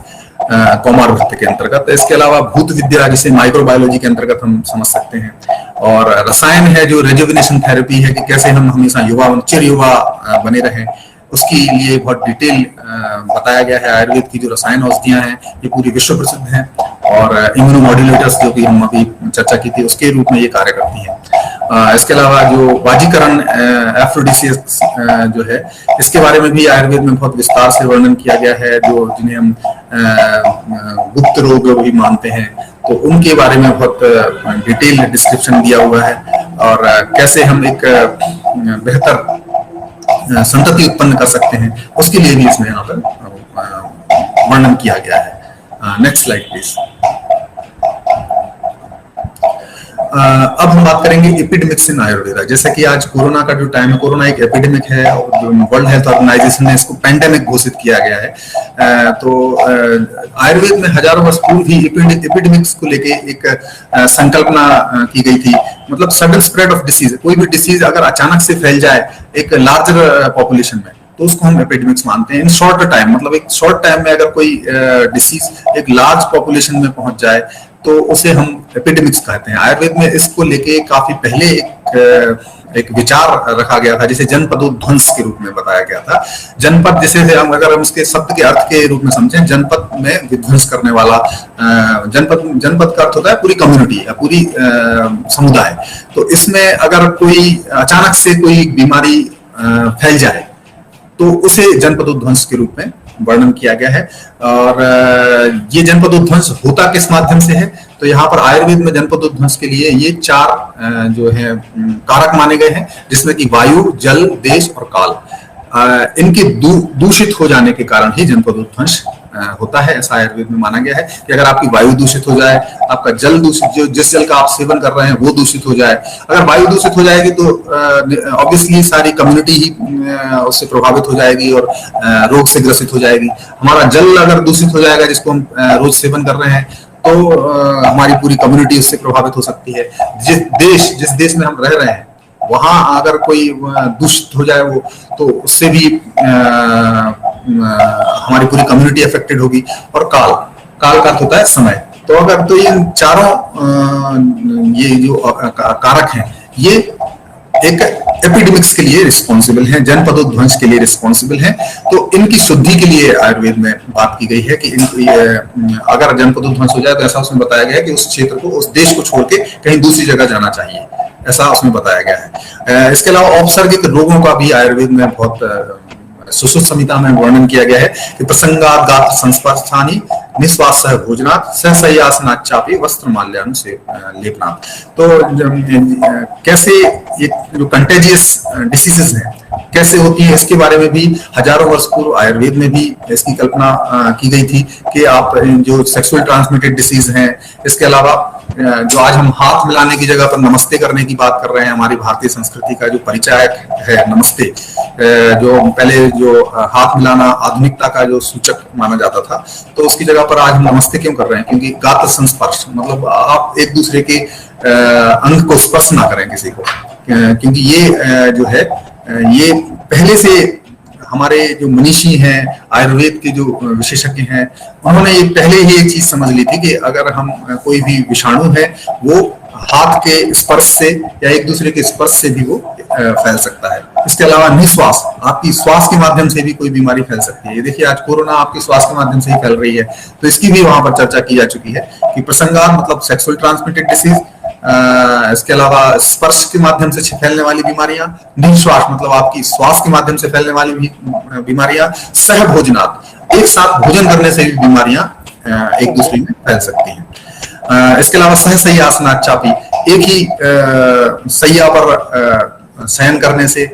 कौमार भृत्य के अंतर्गत। इसके अलावा भूत विद्या जिसे माइक्रोबायोलॉजी के अंतर्गत हम समझ सकते हैं, और रसायन है जो रेजुविनेशन थेरेपी है कि कैसे हम हमेशा युवा, चिर युवा बने रहें, उसके लिए बहुत डिटेल बताया गया है। आयुर्वेद की जो रसायन औषधियां हैं ये पूरी विश्व प्रसिद्ध हैं, और इम्यूनोमॉड्यूलेटर्स जो कि हम अभी चर्चा की थी उसके रूप में ये कार्य करती हैं। इसके अलावा जो वाजीकरण एफ्रोडिसियक्स जो है, इसके बारे में भी आयुर्वेद में बहुत विस्तार से वर्णन किया गया है, जो जिन्हें हम गुप्त रोग भी मानते हैं, तो उनके बारे में बहुत डिटेल डिस्क्रिप्शन दिया हुआ है, और कैसे हम एक बेहतर संतति उत्पन्न कर सकते हैं उसके लिए भी इसमें यहाँ पर वर्णन किया गया है। Next slide please. अब हम बात करेंगे एपिडेमिक्स इन आयुर्वेदा। जैसा कि आज कोरोना का जो टाइम है, कोरोना एक एपिडेमिक है और वर्ल्ड हेल्थ ऑर्गेनाइजेशन ने इसको पैंडेमिक घोषित किया गया है। तो आयुर्वेद में हजारों वर्ष पूर्व भी एपिडेमिक्स को लेके एक संकल्पना की गई थी। मतलब सडन स्प्रेड ऑफ डिसीज, कोई भी डिसीज अगर अचानक से फैल जाए एक लार्जर पॉपुलेशन में, तो उसको हम एपिडेमिक्स मानते हैं। इन शॉर्ट टाइम, मतलब एक शॉर्ट टाइम में अगर कोई डिसीज एक लार्ज पॉपुलेशन में पहुंच जाए तो उसे हम एपिडेमिक्स कहते हैं। आयुर्वेद में इसको लेके काफी पहले एक विचार रखा गया था, जिसे जनपदोध्वंस के रूप में बताया गया था। जनपद जैसे हम अगर हम इसके शब्द के अर्थ के रूप में समझें, जनपद में विध्वंस करने वाला, जनपद का अर्थ होता है पूरी कम्युनिटी या पूरी समुदाय। तो इसमें अगर कोई अचानक से कोई बीमारी फैल जाए तो उसे जनपदोध्वंस के रूप में वर्णन किया गया है। और ये जनपदोध्वंस होता किस माध्यम से है, तो यहाँ पर आयुर्वेद में जनपदोध्वंस के लिए ये 4 जो है कारक माने गए हैं, जिसमें कि वायु, जल, देश और काल। इनके दूषित हो जाने के कारण ही जनपदोध्वंस होता है। ऐसा आयुर्वेद में माना गया है कि अगर आपकी वायु दूषित हो जाए, आपका जल दूषित, जो जिस जल का आप सेवन कर रहे हैं वो दूषित हो जाए, अगर वायु दूषित हो जाएगी तो ऑब्वियसली सारी कम्युनिटी ही उससे प्रभावित हो जाएगी और रोग से ग्रसित हो जाएगी। हमारा जल अगर दूषित हो जाएगा, जिसको हम रोज सेवन कर रहे हैं, तो हमारी पूरी कम्युनिटी उससे प्रभावित हो सकती है। जिस देश में हम रह रहे हैं वहां अगर कोई दूषित हो जाए वो, तो उससे भी हमारी पूरी कम्युनिटी अफेक्टेड होगी। और काल का अर्थ होता है समय। तो अगर तो इन चारों ये जो कारक हैं, ये एक एपिडेमिक्स के लिए रिस्पॉन्सिबल हैं, जनपदोध्वंस के लिए रिस्पॉन्सिबल हैं। तो इनकी शुद्धि के लिए आयुर्वेद में बात की गई है कि अगर जनपदोध्वंस हो जाए तो ऐसा उसमें बताया गया है कि उस क्षेत्र को, उस देश को छोड़ के कहीं दूसरी जगह जाना चाहिए, ऐसा उसमें बताया गया है। इसके अलावा औपसर्गिक रोगों का भी आयुर्वेद में बहुत सुश्रुत संहिता में वर्णन किया गया है कि प्रसंगात गात्र संस्पर्शानि निश्वास सह भोजनात् सहसयासनाच्चापि वस्त्र माल्यानु से लेपनात्। तो कैसे ये जो कंटेजियस डिसीजेस हैं कैसे होती है, इसके बारे में भी हजारों वर्ष पूर्व आयुर्वेद में भी इसकी कल्पना की गई थी कि आप जो सेक्सुअल ट्रांसमिटेड डिसीज हैं, इसके अलावा जो आज हम हाथ मिलाने की जगह पर नमस्ते करने की बात कर रहे हैं, हमारी भारतीय संस्कृति का जो परिचायक है नमस्ते, जो पहले जो हाथ मिलाना आधुनिकता का जो सूचक माना जाता था, तो उसकी जगह पर आज हम नमस्ते क्यों कर रहे हैं? क्योंकि गात्र संस्पर्श, मतलब आप एक दूसरे के अंग को स्पर्श ना करें किसी को, क्योंकि ये जो है ये पहले से हमारे जो मनीषी हैं, आयुर्वेद के जो विशेषज्ञ हैं, उन्होंने ये पहले ही एक चीज समझ ली थी कि अगर हम कोई भी विषाणु है वो हाथ के स्पर्श से या एक दूसरे के स्पर्श से भी वो फैल सकता है। इसके अलावा निश्वास, आपकी श्वास के माध्यम से भी कोई बीमारी फैल सकती है। ये देखिए आज कोरोना आपकी श्वास के माध्यम से ही फैल रही है, तो इसकी भी वहां पर चर्चा की जा चुकी है कि प्रसंगात मतलब सेक्सुअल ट्रांसमिटेड डिसीज, इसके अलावा स्पर्श के माध्यम से फैलने वाली बीमारियां, निश्वास मतलब आपकी श्वास के माध्यम से फैलने वाली बीमारियां, सह भोजनात् एक साथ भोजन करने से भी बीमारियां एक दूसरे में फैल सकती हैं। इसके अलावा सहसयासनाच्चापि एक ही सैया पर शयन करने से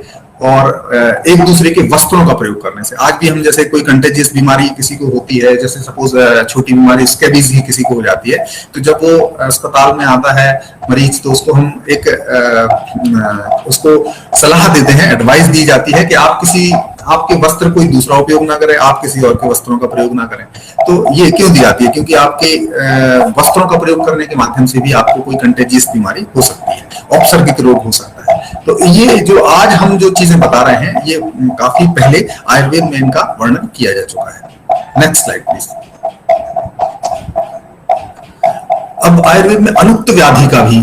और एक दूसरे के वस्त्रों का प्रयोग करने से। आज भी हम जैसे कोई कंटेजियस बीमारी किसी को होती है, जैसे सपोज छोटी बीमारी स्कैबीज ही किसी को हो जाती है, तो जब वो अस्पताल में आता है मरीज, तो उसको हम उसको सलाह देते हैं, एडवाइस दी जाती है कि आपके वस्त्र कोई दूसरा उपयोग ना करे, आप किसी और के वस्त्रों का प्रयोग ना करें। तो ये क्यों दी जाती है? क्योंकि आपके वस्त्रों का प्रयोग करने के माध्यम से भी आपको कोई कंटेजियस बीमारी हो सकती है, औपसर्गिक रोग हो सकता है। तो ये जो आज हम जो चीजें बता रहे हैं, ये काफी पहले आयुर्वेद में इनका वर्णन किया जा चुका है। Next slide please. अब आयुर्वेद में अनुक्त व्याधि का भी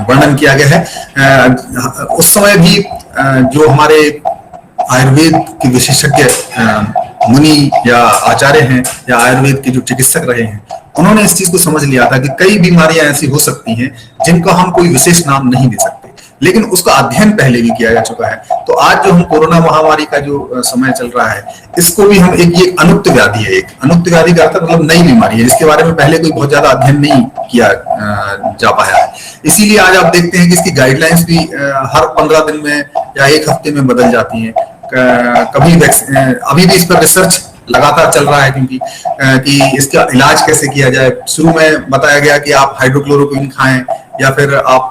वर्णन किया गया है। उस समय भी जो हमारे आयुर्वेद के विशेषज्ञ मुनि या आचार्य हैं या आयुर्वेद के जो चिकित्सक रहे हैं, उन्होंने इस चीज को समझ लिया था कि कई बीमारियां ऐसी हो सकती हैं जिनका हम कोई विशेष नाम नहीं दे सकते, लेकिन उसका अध्ययन पहले भी किया जा चुका है। तो आज जो हम कोरोना महामारी का जो समय चल रहा है, इसको भी हम एक, ये अनुक्त व्याधि है, एक अनुक्त व्याधि का अर्थ मतलब नई बीमारी है, जिसके बारे में पहले कोई बहुत ज्यादा अध्ययन नहीं किया जा पाया है। इसीलिए आज आप देखते हैं कि इसकी गाइडलाइंस भी हर 15 दिन में या एक हफ्ते में बदल जाती हैं। कभी अभी भी इस पर रिसर्च लगातार चल रहा है, क्योंकि कि इसका इलाज कैसे किया जाए। शुरू में बताया गया कि आप हाइड्रोक्लोरोक्विन खाएं, या फिर आप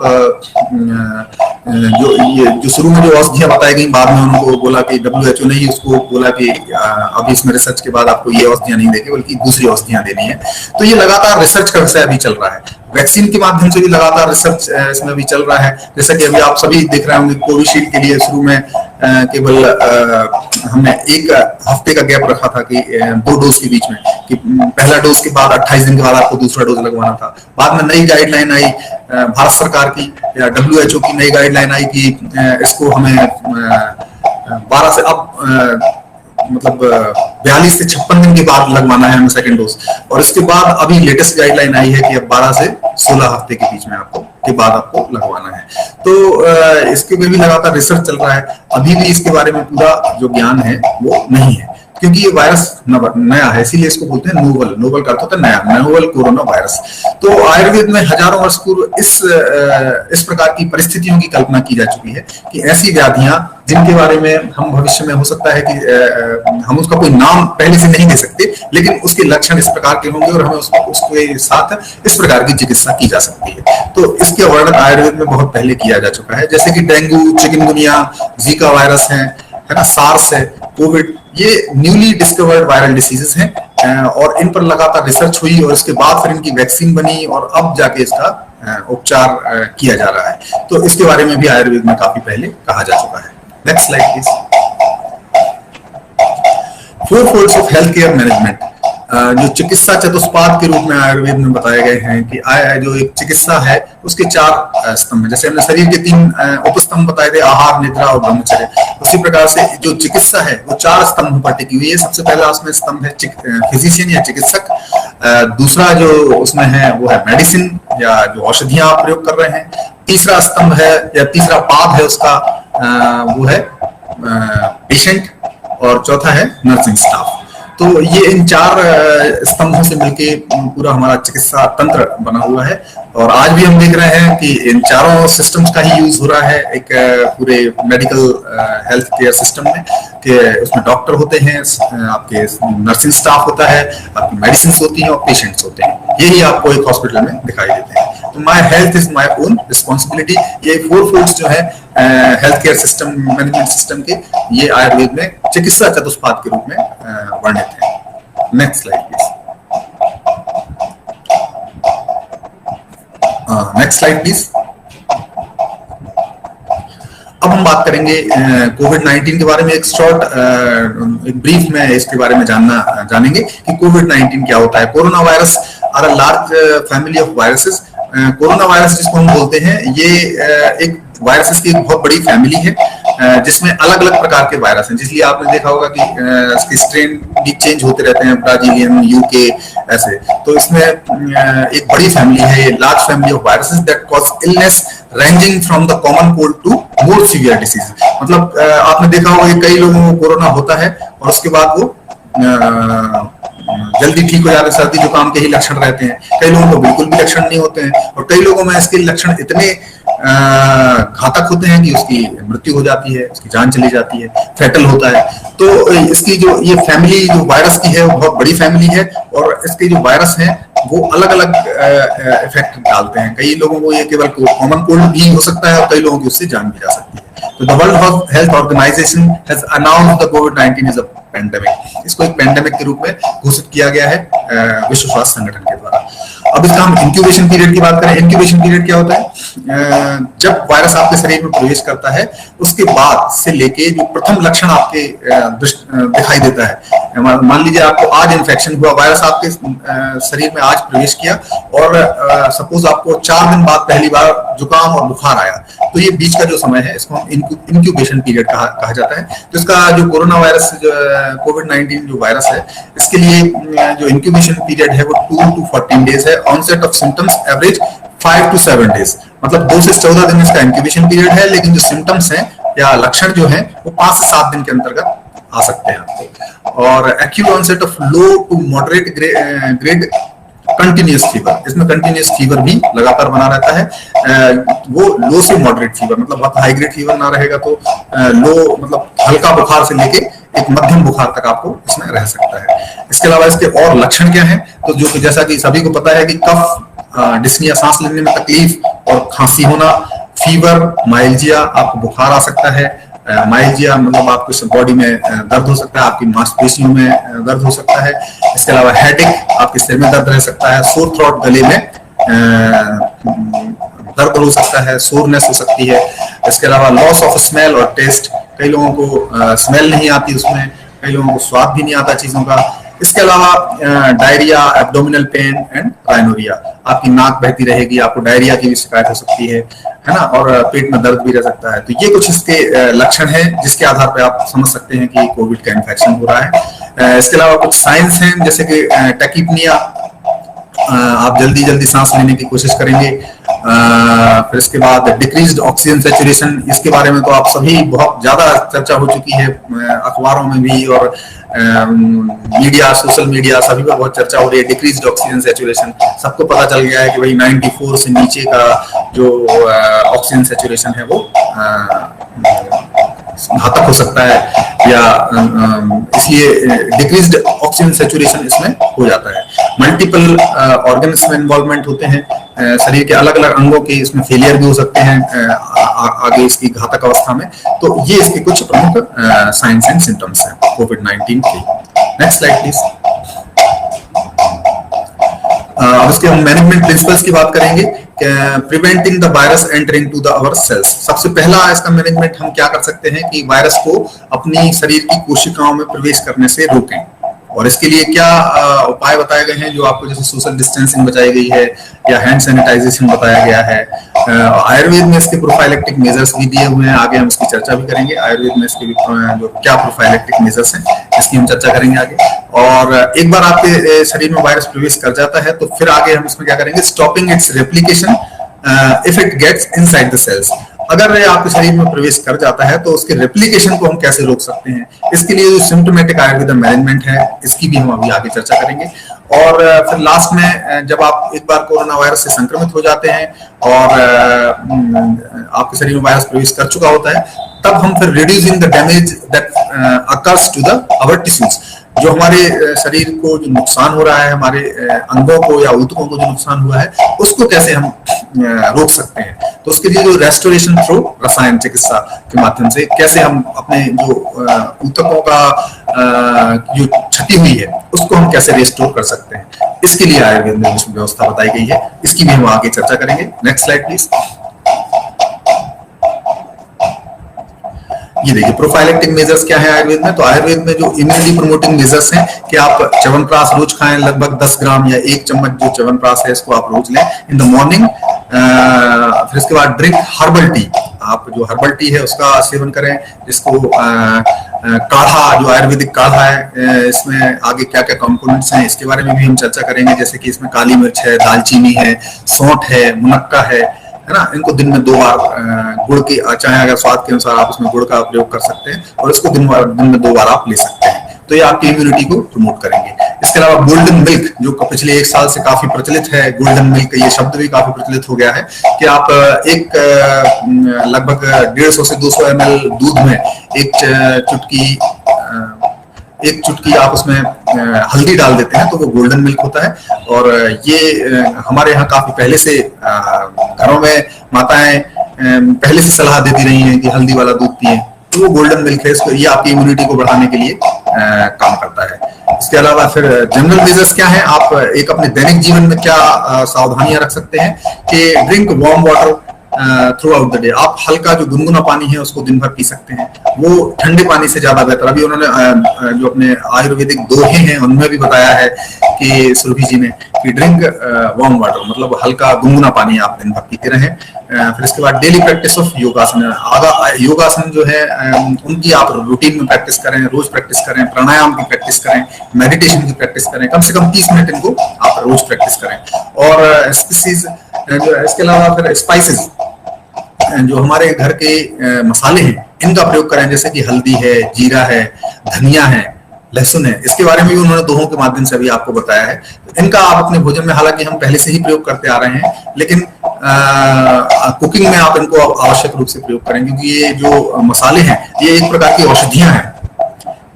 जो शुरू में जो औषधियां बताई गई, बाद में उनको बोला कि WHO ने ही उसको बोला कि अभी इसमें रिसर्च के बाद आपको ये औषधियां नहीं देंगे बल्कि दूसरी औषधियां देनी है। तो ये लगातार रिसर्च का विषय अभी चल रहा है। वैक्सीन के माध्यम से भी लगातार रिसर्च इसमें भी चल रहा है। जैसा कि अभी आप सभी देख रहे होंगे, कोविशील्ड के लिए शुरू में केवल हमने एक हफ्ते का गैप रखा था कि 2 डोज के बीच में, कि पहला डोज के बाद 28 दिन के बाद आपको दूसरा डोज लगवाना था। बाद में नई गाइडलाइन आई भारत सरकार की या WHO की नई गाइडलाइन आई कि इसको हमें 12 से अब मतलब 42 से 56 दिन के बाद लगवाना है हमें सेकंड डोज। और इसके बाद अभी लेटेस्ट गाइडलाइन आई है कि अब 12 से 16 हफ्ते के बीच में आपको के बाद आपको लगवाना है। तो इसके में भी लगातार रिसर्च चल रहा है। अभी भी इसके बारे में पूरा जो ज्ञान है वो नहीं है, क्योंकि ये वायरस नया है, इसीलिए इसको बोलते हैं नोवल। नोवल का अर्थ होता है नया, नोवल कोरोना वायरस। तो आयुर्वेद में हजारों वर्ष पूर्व इस प्रकार की परिस्थितियों की कल्पना की जा चुकी है कि ऐसी व्याधियां जिनके बारे में हम भविष्य में हो सकता है कि हम उसका कोई नाम पहले से नहीं दे सकते, लेकिन उसके लक्षण इस प्रकार के होंगे और हमें उसके साथ इस प्रकार की चिकित्सा की जा सकती है। तो इसके वर्णन आयुर्वेद में बहुत पहले किया जा चुका है, जैसे कि डेंगू, चिकनगुनिया, जीका वायरस है ना, सार्स है, कोविड, ये न्यूली डिस्कवर्ड वायरल डिसीजेस हैं और इन पर लगातार रिसर्च हुई और इसके बाद फिर इनकी वैक्सीन बनी और अब जाके इसका उपचार किया जा रहा है। तो इसके बारे में भी आयुर्वेद में काफी पहले कहा जा चुका है। Next slide please. 4 folds of health care management, जो चिकित्सा चतुष्पाद के रूप में आयुर्वेद में बताए गए हैं कि जो एक चिकित्सा है उसके 4 स्तंभ है। जैसे हमने शरीर के 3 उपस्तंभ बताए थे, आहार, निद्रा और ब्रह्मचर्य, उसी प्रकार से जो चिकित्सा है वो 4 स्तंभ पर टिकी हुई है। सबसे पहला उसमें स्तंभ है फिजिशियन या चिकित्सक। दूसरा जो उसमें है वो है मेडिसिन या जो औषधियां आप प्रयोग कर रहे हैं। तीसरा स्तंभ है या तीसरा पाद है उसका वो है पेशेंट, और चौथा है नर्सिंग स्टाफ। तो ये इन 4 स्तंभों से मिलके पूरा हमारा चिकित्सा तंत्र बना हुआ है। और आज भी हम देख रहे हैं कि इन चारों सिस्टम्स का ही यूज हो रहा है एक पूरे मेडिकल हेल्थ केयर सिस्टम में, कि उसमें डॉक्टर होते हैं, आपके नर्सिंग स्टाफ होता है, आपकी मेडिसिन होती हैं और पेशेंट्स होते हैं। यही आपको एक हॉस्पिटल में दिखाई देते हैं। तो my health is my own responsibility, ये 4 फोल्ड्स जो है health care system management system के, ये आयुर्वेद में चिकित्सा चतुष्पाद के रूप में वर्णित है। Next slide please. Next slide please. अब हम बात करेंगे कोविड-19 के बारे में। एक शॉर्ट एक ब्रीफ में इसके बारे में जानेंगे कि कोविड-19 क्या होता है। Corona virus are a large family of viruses. Corona virus जिसको हम बोलते हैं, ये एक वायरसेस की एक बहुत बड़ी फैमिली है जिसमें अलग अलग प्रकार के वायरस हैं। जिसलिए आपने देखा होगा कि इसके स्ट्रेन भी चेंज होते रहते हैं, ब्राजीलियन, यूके, ऐसे। तो इसमें एक बड़ी फैमिली है, large family of viruses that cause illness ranging from the common cold to more severe disease. मतलब आपने देखा होगा कि कई लोगों को कोरोना होता है और उसके बाद वो जल्दी ठीक हो जाते हैं, सर्दी जुकाम के ही लक्षण रहते हैं। कई लोगों को बिल्कुल भी लक्षण नहीं होते हैं और कई लोगों में इसके लक्षण इतने घातक होते हैं कि उसकी मृत्यु हो जाती है, उसकी जान चली जाती है, फैटल होता है। तो इसकी जो ये फैमिली जो वायरस की है वो बहुत बड़ी फैमिली है और इसके जो वायरस हैं वो अलग अलग इफेक्ट डालते हैं। कई लोगों को ये केवल कॉमन कोल्ड भी हो सकता है और कई लोगों की उससे जान भी जा सकती है। तो the World Health Organization has announced the कोविड-19 इज अ पेंडेमिक। इसको एक पेंडेमिक के रूप में घोषित किया गया है विश्व स्वास्थ्य संगठन के द्वारा। अब इसका हम इंक्यूबेशन पीरियड की बात करें। इंक्यूबेशन पीरियड क्या होता है? जब वायरस आपके शरीर में प्रवेश करता है उसके बाद से लेके जो प्रथम लक्षण आपके दिखाई देता है, मान लीजिए आपको आज इन्फेक्शन हुआ, वायरस आपके शरीर में आज प्रवेश किया और सपोज आपको 4 दिन बाद पहली बार जुकाम और बुखार आया, तो ये बीच का जो समय है इसको हम इंक्यूबेशन पीरियड कहा जाता है। तो इसका जो कोरोना वायरस कोविड-19 जो वायरस है, इसके लिए जो इंक्यूबेशन पीरियड है वो 2 to 14 डेज है। Onset of symptoms average 5 to 7 days, मतलब 2 से 14 दिन इसका इंक्यूबेशन पीरियड है। लेकिन जो सिम्टम्स हैं या लक्षण जो है वो 5 से 7 दिन के अंतर्गत आ सकते हैं आपको। और acute onset of low to moderate grade continuous fever, इसमें कंटिन्यूस फीवर भी लगातार बना रहता है। वो लो से मॉडरेट फीवर, मतलब बहुत हाई ग्रेड फीवर ना रहेगा तो लो मतलब हल्का बुखार से लेके एक मध्यम बुखार तक आपको इसमें रह सकता है। इसके अलावा इसके और लक्षण क्या हैं, तो जो जैसा कि सभी को पता है कि कफ, डिस्निया, सांस लेने में तकलीफ और खांसी होना, फीवर, माइल्जिया, आपको बुखार आ सकता है। माइल्जिया मतलब आपको बॉडी में दर्द हो सकता है, आपकी मांसपेशियों में दर्द हो सकता है। इसके अलावा हेडेक, आपके सिर में दर्द रह सकता है। सोर थ्रोट, गले में दर्द हो सकता है, सोरनेस हो सकती है। इसके अलावा लॉस ऑफ स्मेल और टेस्ट, कई लोगों को स्मेल नहीं आती उसमें, कई लोगों को स्वाद भी नहीं आता चीजों का। इसके अलावा diarrhoea, abdominal pain and rhinorrhoea, आपकी नाक बहती रहेगी, आपको डायरिया की भी शिकायत हो सकती है ना, और पेट में दर्द भी रह सकता है। तो ये कुछ इसके लक्षण हैं जिसके आधार पर आप समझ सकते हैं कि कोविड का इन्फेक्शन हो रहा है। इसके अलावा कुछ साइंस हैं जैसे कि टैकीपनिया, आप जल्दी जल्दी सांस लेने की कोशिश करेंगे। फिर इसके बाद डिक्रीज्ड ऑक्सीजन सैचुरेशन, इसके बारे में तो आप सभी बहुत ज्यादा चर्चा हो चुकी है, अखबारों में भी और मीडिया, सोशल मीडिया सभी पर बहुत चर्चा हो रही है। डिक्रीज्ड ऑक्सीजन सैचुरेशन, सबको पता चल गया है कि भाई 94 से नीचे का जो ऑक्सीजन सैचुरेशन है वो घातक हो सकता है, या इसलिए डिक्रीज्ड ऑक्सीजन सैचुरेशन इसमें हो जाता है। मल्टीपल ऑर्गन्स में इन्वॉल्वमेंट होते हैं, शरीर के अलग अलग अंगों के इसमें फेलियर भी हो सकते हैं आगे इसकी घातक अवस्था में। तो ये इसके कुछ प्रमुख साइंस एंड सिम्टम्स हैं कोविड-19 के। Next slide please. अब इसके हम मैनेजमेंट प्रिंसिपल्स की बात करेंगे। Preventing the virus entering to the our cells, सबसे पहला इसका मैनेजमेंट हम क्या कर सकते हैं कि वायरस को अपनी शरीर की कोशिकाओं में प्रवेश करने से रोकें। और इसके लिए क्या उपाय बताए गए हैं, जो आपको जैसे सोशल डिस्टेंसिंग बताई गई है या हैंड सैनिटाइजेशन बताया गया है। आयुर्वेद में इसके प्रोफाइलेक्टिक मेजर्स भी दिए हुए हैं, आगे हम इसकी चर्चा भी करेंगे। आयुर्वेद में इसके भी जो क्या प्रोफाइलेक्टिक मेजर्स हैं इसकी हम चर्चा करेंगे आगे। और एक बार आपके शरीर में वायरस प्रवेश कर जाता है तो फिर आगे हम इसमें क्या करेंगे, stopping its replication if it gets inside the cells. अगर आपके शरीर में प्रवेश कर जाता है तो उसके रेप्लिकेशन को हम कैसे रोक सकते हैं, इसके लिए जो सिम्टोमेटिक आयुर्वेद मैनेजमेंट है इसकी भी हम अभी आगे चर्चा करेंगे। और फिर लास्ट में जब आप एक बार कोरोना वायरस से संक्रमित हो जाते हैं और आपके शरीर में वायरस प्रवेश कर चुका होता है, तब हम फिर reducing the damage that occurs to the our tissues, जो हमारे शरीर को जो नुकसान हो रहा है, हमारे अंगों को या ऊतकों को जो नुकसान हुआ है उसको कैसे हम रोक सकते हैं। तो उसके लिए जो रेस्टोरेशन थ्रू रसायन चिकित्सा के माध्यम से कैसे हम अपने जो ऊतकों का जो क्षति हुई है उसको हम कैसे रिस्टोर कर सकते हैं, इसके लिए आयुर्वेद में व्यवस्था बताई गई है, इसकी भी हम आगे चर्चा करेंगे। Next slide please. ये देखिए प्रोफाइलेक्टिक मेजर्स क्या है आयुर्वेद में। तो आयुर्वेद में जो इम्यूनिटी प्रमोटिंग मेजर्स हैं कि आप च्यवनप्राश रोज खाएं, लगभग 10 ग्राम या 1 चम्मच जो च्यवनप्राश है इसको आप रोज लें इन द मॉर्निंग। फिर इसके बाद ड्रिंक हर्बल टी, आप जो हर्बल टी है उसका सेवन करें, जिसको काढ़ा, जो आयुर्वेदिक काढ़ा है, इसमें आगे क्या क्या कंपोनेंट्स हैं इसके बारे में भी हम चर्चा करेंगे, जैसे कि इसमें काली मिर्च है, दालचीनी है, सौंठ है, मुनक्का है ना। इनको दिन में 2 बार गुड़ के, चाहे अगर स्वाद के अनुसार आप उसमें गुड़ का प्रयोग कर सकते हैं, और इसको दिन में 2 बार आप ले सकते हैं, तो ये आपकी इम्यूनिटी को प्रमोट करेंगे। इसके अलावा गोल्डन मिल्क, जो पिछले 1 साल से काफी प्रचलित है, गोल्डन मिल्क ये शब्द भी काफी प्रचलित हो गया है कि आप एक लगभग 150 से 200 ml दूध में एक चुटकी आप उसमें हल्दी डाल देते हैं तो वो गोल्डन मिल्क होता है। और ये हमारे यहाँ काफी पहले से घरों में माताएं पहले से सलाह देती रही हैं कि हल्दी वाला दूध पिए, तो वो गोल्डन मिल्क है, इसको ये आपकी इम्यूनिटी को बढ़ाने के लिए काम करता है। इसके अलावा फिर जनरल मेजर्स क्या है, आप एक अपने दैनिक जीवन में क्या सावधानियां रख सकते हैं कि drink warm water through out the day. आप हल्का जो गुनगुना पानी है उसको दिन भर पी सकते हैं, वो ठंडे पानी से ज्यादा बेहतर। अभी उन्होंने जो अपने आयुर्वेदिक दोहे हैं उनमें भी बताया है कि सुरभि जी ने कि ड्रिंक वार्म वाटर, मतलब हल्का गुनगुना पानी आप दिन भर पीते रहें। फिर इसके बाद डेली प्रैक्टिस ऑफ योगासन, योगासन जो है उनकी आप रूटीन में प्रैक्टिस करें, रोज प्रैक्टिस करें, प्राणायाम की प्रैक्टिस करें, मेडिटेशन की प्रैक्टिस करें, कम से कम 30 मिनट इनको आप रोज प्रैक्टिस करें। और इसके अलावा फिर स्पाइसेस, जो हमारे घर के मसाले हैं इनका प्रयोग करें, जैसे कि हल्दी है, जीरा है, धनिया है, लहसुन है। इसके बारे में भी उन्होंने दोहों के माध्यम से अभी आपको बताया है। तो इनका आप अपने भोजन में, हालांकि हम पहले से ही प्रयोग करते आ रहे हैं, लेकिन कुकिंग में आप इनको आवश्यक रूप से प्रयोग करें, क्योंकि ये जो मसाले हैं ये एक प्रकार की औषधियां हैं।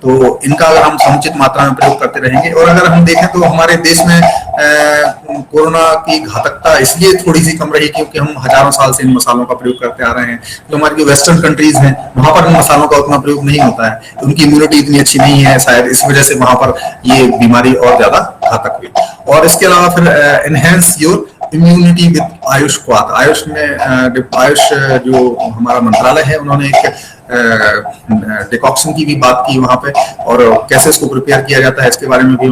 तो इनका अगर हम समुचित मात्रा में प्रयोग करते रहेंगे, और अगर हम देखें तो हमारे देश में कोरोना की घातकता इसलिए थोड़ी सी कम रही क्योंकि हम हजारों साल से इन मसालों का प्रयोग करते आ रहे हैं। तो हमारी जो वेस्टर्न कंट्रीज हैं वहां पर इन मसालों का उतना प्रयोग नहीं होता है, तो उनकी इम्यूनिटी इतनी अच्छी नहीं है, शायद इस वजह से वहां पर ये बीमारी और ज्यादा घातक हुई। और इसके अलावा फिर enhance your immunity with Ayush क्वाथ। आयुष में आयुष जो हमारा मंत्रालय है, उन्होंने एक डिकॉक्शन की भी बात की वहां पे, और कैसे इसको प्रिपेयर किया जाता है इसके बारे में भी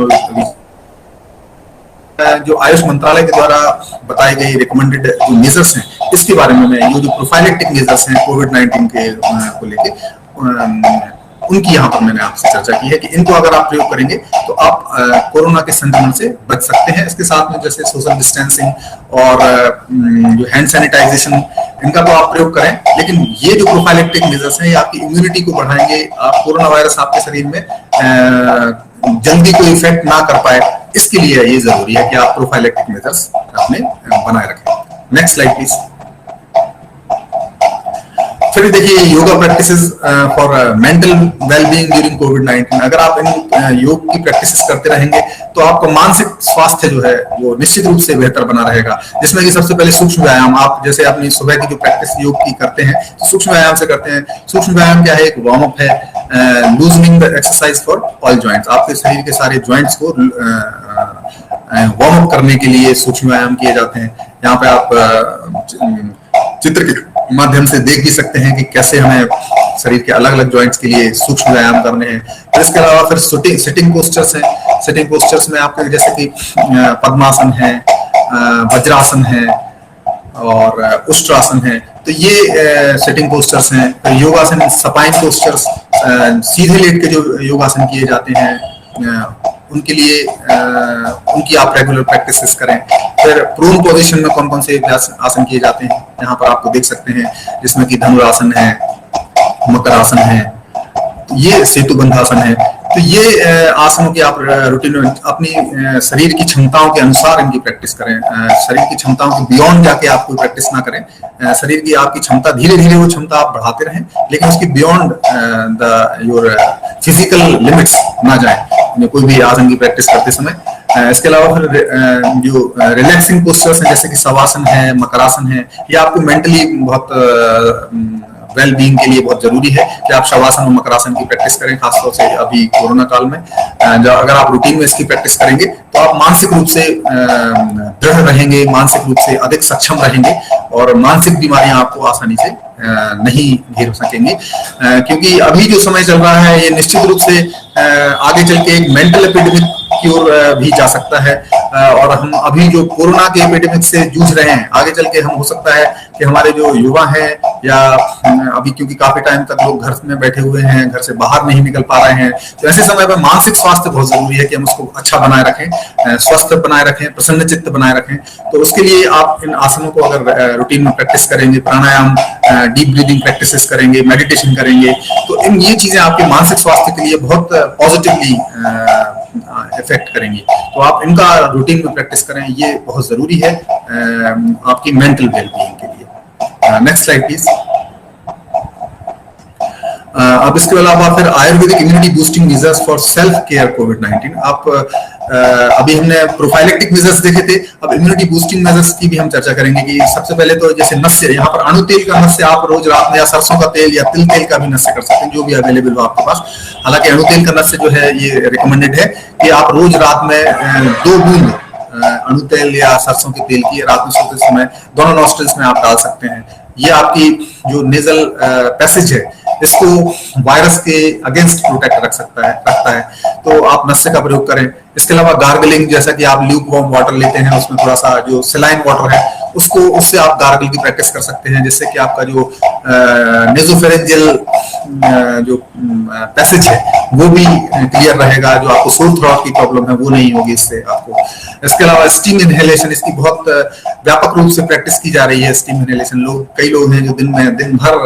जो आयुष मंत्रालय के द्वारा बताए गए रिकमेंडेड जो मेजर्स हैं इसके बारे में मैं, ये जो प्रोफाइलेक्टिक मेजर्स हैं कोविड-19 के को लेके, उनकी यहाँ पर मैंने आपसे चर्चा की है कि इनको अगर आप प्रयोग करेंगे तो आप कोरोना के संक्रमण से बच सकते हैं। इसके साथ में जैसे सोशल डिस्टेंसिंग और जो हैंड सैनिटाइजेशन, इनका तो आप प्रयोग करें, लेकिन ये जो प्रोफाइलेक्टिक मेजर्स हैं ये आपकी इम्यूनिटी को बढ़ाएंगे। आप कोरोना वायरस आपके शरीर में जल्दी कोई इफेक्ट ना कर पाए, इसके लिए ये जरूरी है कि आप प्रोफाइलेक्टिक मेजर्स अपने बनाए रखें। Next slide please. फिर देखिए yoga practices for mental wellbeing during कोविड-19। अगर आप इन योग की प्रैक्टिसेस करते रहेंगे तो आपका मानसिक स्वास्थ्य जो है वो निश्चित रूप से बेहतर बना रहेगा, जिसमें कि सबसे पहले सूक्ष्म व्यायाम। आप जैसे अपनी सुबह की जो प्रैक्टिस योग की करते हैं तो सूक्ष्म व्यायाम से करते हैं। सूक्ष्म व्यायाम क्या है? एक वार्म अप है, loosening the exercise for all joints. आपके शरीर के सारे जॉइंट्स को वार्म अप करने के लिए सूक्ष्म व्यायाम किए जाते हैं। यहाँ पे आप चित्र के माध्यम से देख भी सकते हैं कि कैसे हमें शरीर के अलग अलग जॉइंट्स के लिए सूक्ष्म व्यायाम करने हैं। तो इसके अलावा फिर सिटिंग पोस्चर्स हैं। सिटिंग पोस्चर्स में आपके जैसे कि पद्मासन है, वज्रासन है और उष्ट्रासन है, तो ये सिटिंग पोस्चर्स हैं। फिर योगासन, सपाइन पोस्चर्स, सीधे लेट के जो योगासन किए जाते हैं उनके लिए उनकी आप रेगुलर प्रैक्टिसेस करें। फिर प्रोन पोजीशन में कौन कौन से आसन किए जाते हैं यहाँ पर आपको देख सकते हैं, जिसमें कि धनुरासन है, मकरासन है, ये सेतुबंधासन है। तो ये आसनों की आप रूटीन में अपनी शरीर की क्षमताओं के अनुसार इनकी प्रैक्टिस करें। शरीर की क्षमताओं के बियॉन्ड जाके आप कोई प्रैक्टिस ना करें। शरीर की आपकी क्षमता धीरे धीरे वो क्षमता आप बढ़ाते रहें, लेकिन उसकी beyond the your physical limits ना जाए कोई भी आसन की प्रैक्टिस करते समय। इसके अलावा फिर जो रिलैक्सिंग पोस्चर्स हैं जैसे कि शवासन है, मकरासन है, ये आपको मेंटली बहुत वेल बीइंग के लिए बहुत जरूरी है कि आप शवासन और मकरासन की प्रैक्टिस करें, खासतौर से अभी कोरोना काल में। अगर आप रूटीन में इसकी प्रैक्टिस करेंगे तो आप मानसिक रूप से दृढ़ रहेंगे, मानसिक रूप से अधिक सक्षम रहेंगे और मानसिक बीमारियां आपको आसानी से नहीं घेर सकेंगी। क्योंकि अभी जो समय चल रहा है ये निश्चित रूप से आगे चल के एक मेंटल एपिडेमिक की ओर भी जा सकता है। और हम अभी जो कोरोना के एपिडेमिक से जूझ रहे हैं, आगे चल के हम हो सकता है कि हमारे जो युवा हैं या अभी क्योंकि काफी टाइम तक लोग घर में बैठे हुए हैं, घर से बाहर नहीं निकल पा रहे हैं, तो ऐसे समय पर मानसिक स्वास्थ्य बहुत जरूरी है कि हम उसको अच्छा बनाए रखें, स्वस्थ बनाए रखें, प्रसन्न चित्त बनाए रखें। तो उसके लिए आप इन आसनों को अगर रूटीन में प्रैक्टिस करेंगे, प्राणायाम, डीप ब्रीदिंग प्रैक्टिसेस करेंगे, मेडिटेशन करेंगे, तो इन ये चीजें आपके मानसिक स्वास्थ्य के लिए बहुत पॉजिटिवली इफेक्ट करेंगी। तो आप इनका रूटीन में प्रैक्टिस करें, ये बहुत जरूरी है आपकी मेंटल वेलबीइंग के लिए। Next slide please. अब इसके अलावा फिर Ayurvedic immunity boosting measures for self care कोविड-19। आप अभी हमने प्रोफाइलेक्टिक मेजर्स देखे थे, अब इम्यूनिटी बूस्टिंग मेजर्स की भी हम चर्चा करेंगे। कि सबसे पहले तो जैसे नस्य, यहाँ पर अणु तेल का नस्य आप रोज रात में, या सरसों का तेल या तिल तेल का भी नस्य कर सकते हैं, जो भी अवेलेबल हो आपके पास। हालांकि अणु तेल का नस्य जो है ये रिकमेंडेड है कि आप रोज रात में 2 बूंद अणु तेल या सरसों के तेल की रात में सोते समय दोनों नॉस्ट्रिल्स में आप डाल सकते हैं। ये आपकी जो नेजल पैसेज है इसको वायरस के अगेंस्ट प्रोटेक्ट रखता है। तो आप नस्य का प्रयोग करें। इसके अलावा गार्गलिंग, जैसा कि आप ल्यूक वार्म वाटर लेते हैं, उसमें थोड़ा सा जो सेलाइन वाटर है उससे आप गार्गल की प्रैक्टिस कर सकते हैं, जिससे कि आपका जो नेजोफेरेंजियल जो पैसेज है वो भी क्लियर रहेगा, जो आपको सोर थ्रोट की प्रॉब्लम है वो नहीं होगी इससे आपको। इसके अलावा स्टीम इनहेलेशन, इसकी बहुत व्यापक रूप से प्रैक्टिस की जा रही है। स्टीम इनहेलेशन कई लोग हैं जो दिन भर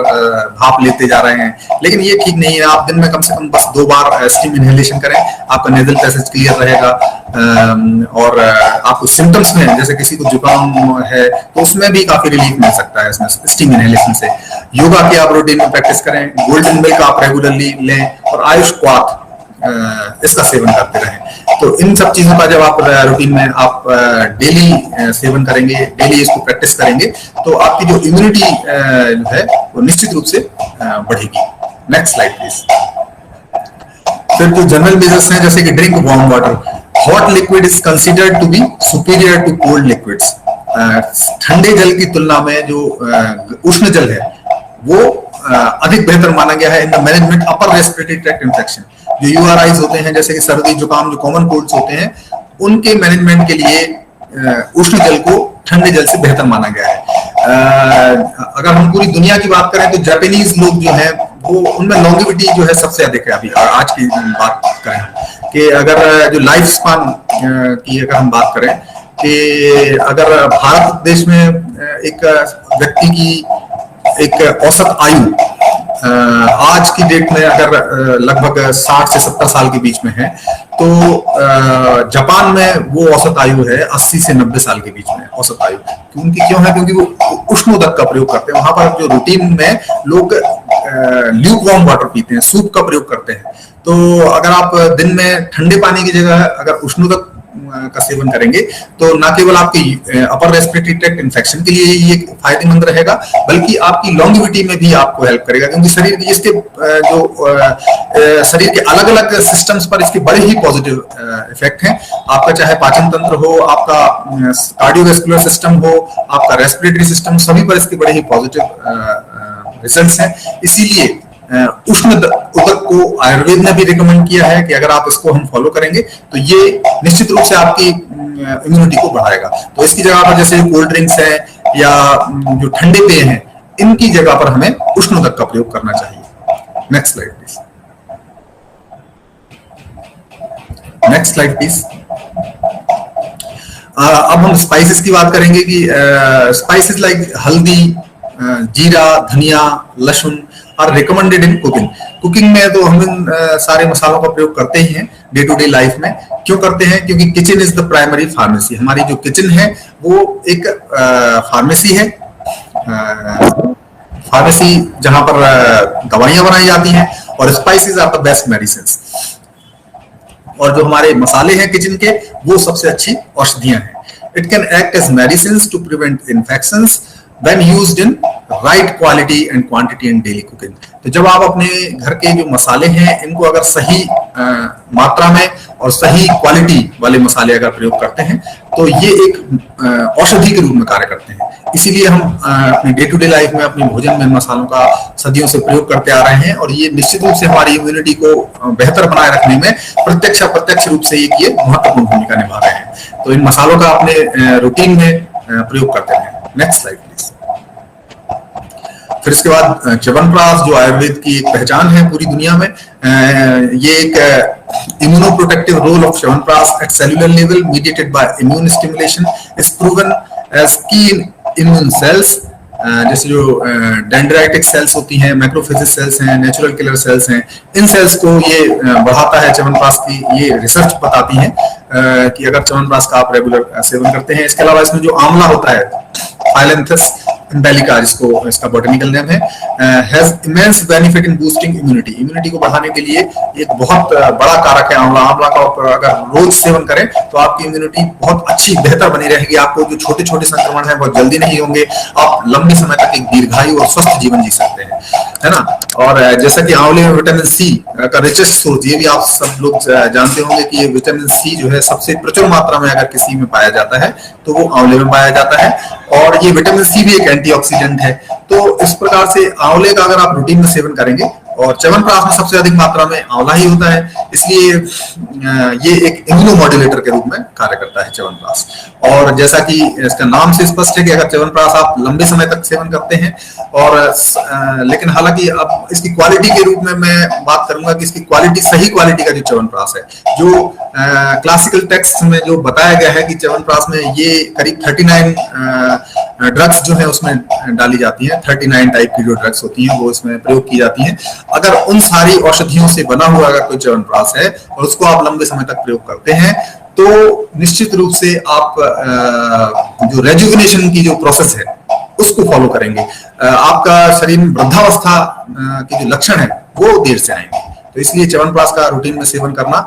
भाप लेते जा रहे हैं, लेकिन ये ठीक नहीं है। आप दिन में कम से कम बस 2 बार स्टीम इनहेलेशन करें, आपका नेजल पैसेज क्लियर रहेगा। और आपको सिम्टम्स में, जैसे किसी को जुकाम है तो उसमें भी काफी रिलीफ मिल सकता है इसमें स्टीम इनहेलेशन से। योगा की आप रूटीन में प्रैक्टिस करें, गोल्डन मिल्क आप रेगुलरली लें, और आयुष क्वाथ इसका सेवन करते रहें। तो इन सब चीजों का जब आप रूटीन में आप डेली सेवन करेंगे, डेली इसको प्रैक्टिस करेंगे, तो आपकी जो इम्यूनिटी है वो निश्चित रूप से बढ़ेगी। Next slide please. फिर जो जनरल मेजर्स हैं, जैसे कि drink warm water, hot liquid is considered to be superior to cold liquids. ठंडे जल की तुलना में जो उष्ण जल है वो अधिक बेहतर माना गया है in the management upper respiratory tract infection. जो यूआरआईज होते हैं, जैसे कि सर्दी जुकाम, जो कॉमन कोल्ड्स होते हैं, उनके मैनेजमेंट के लिए उष्ण जल को ठंडे जल से बेहतर माना गया है। अगर हम पूरी दुनिया की बात करें तो जापानीज लोग जो हैं वो, उनमें लॉन्गेविटी जो है सबसे अधिक है। अभी आज की बात करें कि अगर जो लाइफ स्पान की अगर हम बात करें कि अगर भारत देश में एक व्यक्ति की एक औसत आयु आज की डेट में अगर लगभग 60 से 70 साल के बीच में है, तो जापान में वो औसत आयु है 80 से 90 साल के बीच में औसत आयु। उनकी क्यों है? क्योंकि वो उष्णोदक का प्रयोग करते हैं। वहां पर जो रूटीन में लोग ल्यूक वार्म वाटर पीते हैं, सूप का प्रयोग करते हैं। तो अगर आप दिन में ठंडे पानी की जगह अगर उष्णोदक का सेवन करेंगे तो न केवल आपकी अपर रेस्पिरेटरी ट्रैक्ट इन्फेक्शन के लिए ये फायदेमंद रहेगा, बल्कि आपकी लॉन्गेविटी में भी आपको हेल्प करेगा, क्योंकि शरीर की इसके जो शरीर के अलग अलग सिस्टम्स पर इसके बड़े ही पॉजिटिव इफेक्ट हैं। आपका चाहे पाचन तंत्र हो, आपका कार्डियोवैस्कुलर सिस्टम हो, आपका रेस्पिरेटरी सिस्टम, सभी पर इसके बड़े ही पॉजिटिव रिजल्ट्स हैं। इसीलिए उष्ण उदक को आयुर्वेद ने भी रिकमेंड किया है कि अगर आप इसको हम फॉलो करेंगे तो ये निश्चित रूप से आपकी इम्यूनिटी को बढ़ाएगा। तो इसकी जगह पर जैसे कोल्ड ड्रिंक्स है या जो ठंडे पेय हैं, इनकी जगह पर हमें उष्ण उदक का प्रयोग करना चाहिए। Next slide please. Next slide please. अब हम स्पाइसेस की बात करेंगे कि स्पाइसेस लाइक हल्दी, jeera, dhaniya, lahsun are recommended in cooking. Cooking में तो हम इन सारे मसालों का प्रयोग करते ही हैं डे टू डे लाइफ में। क्यों करते हैं? क्योंकि kitchen is the primary pharmacy. हमारी जो किचन है वो एक फार्मेसी है, फार्मेसी जहां पर दवाइयां बनाई जाती हैं, और spices are the best medicines. और जो हमारे मसाले हैं किचन के, वो सबसे अच्छी औषधियां हैं। It can act as medicines to prevent infections when used in right quality and quantity in daily cooking। तो जब आप अपने घर के जो मसाले हैं इनको अगर सही मात्रा में और सही क्वालिटी वाले मसाले अगर प्रयोग करते हैं तो ये एक औषधि के रूप में कार्य करते हैं। इसीलिए हम अपनी डे टू डे लाइफ में अपने भोजन में मसालों का सदियों से प्रयोग करते आ रहे हैं, और ये निश्चित रूप से हमारी इम्यूनिटी को बेहतर बनाए रखने में प्रत्यक्ष रूप से ये महत्वपूर्ण भूमिका निभा रहे हैं। तो इन मसालों का अपने रूटीन में प्रयोग करते हैं। Next slide please. फिर इसके बाद च्यवनप्राश, जो आयुर्वेद की एक पहचान है पूरी दुनिया में। ये एक immunoprotective role of Chyawanprash at cellular level mediated by immune stimulation is proven as key immune cells. जैसे जो डेंड्राइटिक सेल्स होती हैं, मैक्रोफेजेस सेल्स हैं, नेचुरल किलर सेल्स हैं, इन सेल्स को ये बढ़ाता है च्यवनप्राश की। ये रिसर्च बताती है कि अगर च्यवनप्राश का आप रेगुलर सेवन करते हैं। इसके अलावा इसमें जो आंवला होता है, फाइलेंथस इंडेलिका जिसको इसका बॉटनिकल नेम है, has immense benefit in boosting immunity. Immunity को बढ़ाने के लिए एक बहुत बड़ा कारक है आंवला। आंवला का अगर रोज सेवन करें तो आपकी इम्यूनिटी बहुत अच्छी, बेहतर बनी रहेगी। आपको जो छोटे छोटे संक्रमण है बहुत जल्दी नहीं होंगे। आप लंबे समय तक एक दीर्घायु और स्वस्थ जीवन जी सकते हैं, है ना। और जैसा कि आंवले में विटामिन सी का रिचेस्ट सोर्स, ये भी आप सब लोग जानते होंगे कि ये विटामिन सी जो है सबसे प्रचुर मात्रा में अगर किसी में पाया जाता है तो वो आंवले में पाया जाता है। और ये विटामिन सी भी एक एंटीऑक्सीडेंट है। तो इस प्रकार से आंवले का अगर आप रूटीन में सेवन करेंगे और च्यवनप्राश में सबसे अधिक मात्रा में आंवला ही होता है, इसलिए ये एक इम्यूनोमॉड्यूलेटर के रूप में कार्य करता है च्यवनप्राश। और जैसा कि इसका नाम से स्पष्ट है कि अगर च्यवनप्राश आप लंबे समय तक सेवन करते हैं और लेकिन हालांकि अब इसकी क्वालिटी के रूप में मैं बात करूंगा कि इसकी क्वालिटी, सही क्वालिटी का जो च्यवनप्राश है, जो क्लासिकल टेक्स्ट में जो बताया गया है कि च्यवनप्राश में ये करीब 39 ड्रग्स जो है उसमें डाली जाती हैं, 39 टाइप की जो ड्रग्स होती हैं वो इसमें प्रयोग की जाती हैं। अगर उन सारी औषधियों से बना हुआ अगर कोई च्यवनप्राश है और उसको आप लंबे समय तक प्रयोग करते हैं तो निश्चित रूप से आप जो रेजुविनेशन की जो प्रोसेस है उसको फॉलो करेंगे। आपका शरीर में वृद्धावस्था के जो लक्षण है वो देर से आएंगे। तो इसलिए च्यवनप्राश का रूटीन में सेवन करना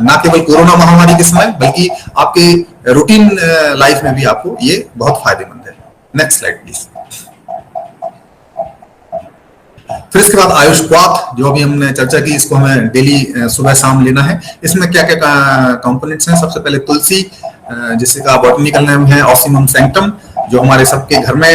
ना केवल कोरोना महामारी के समय बल्कि आपके रूटीन लाइफ में भी आपको ये बहुत फायदेमंद है। Next slide please. फिर इसके बाद आयुष क्वाथ, जो अभी हमने चर्चा की, इसको हमें डेली सुबह शाम लेना है। इसमें क्या क्या कंपोनेंट्स हैं? सबसे पहले तुलसी, जिसका बॉटनिकल नेम है ऑसिमम सैंक्टम, जो हमारे सबके घर में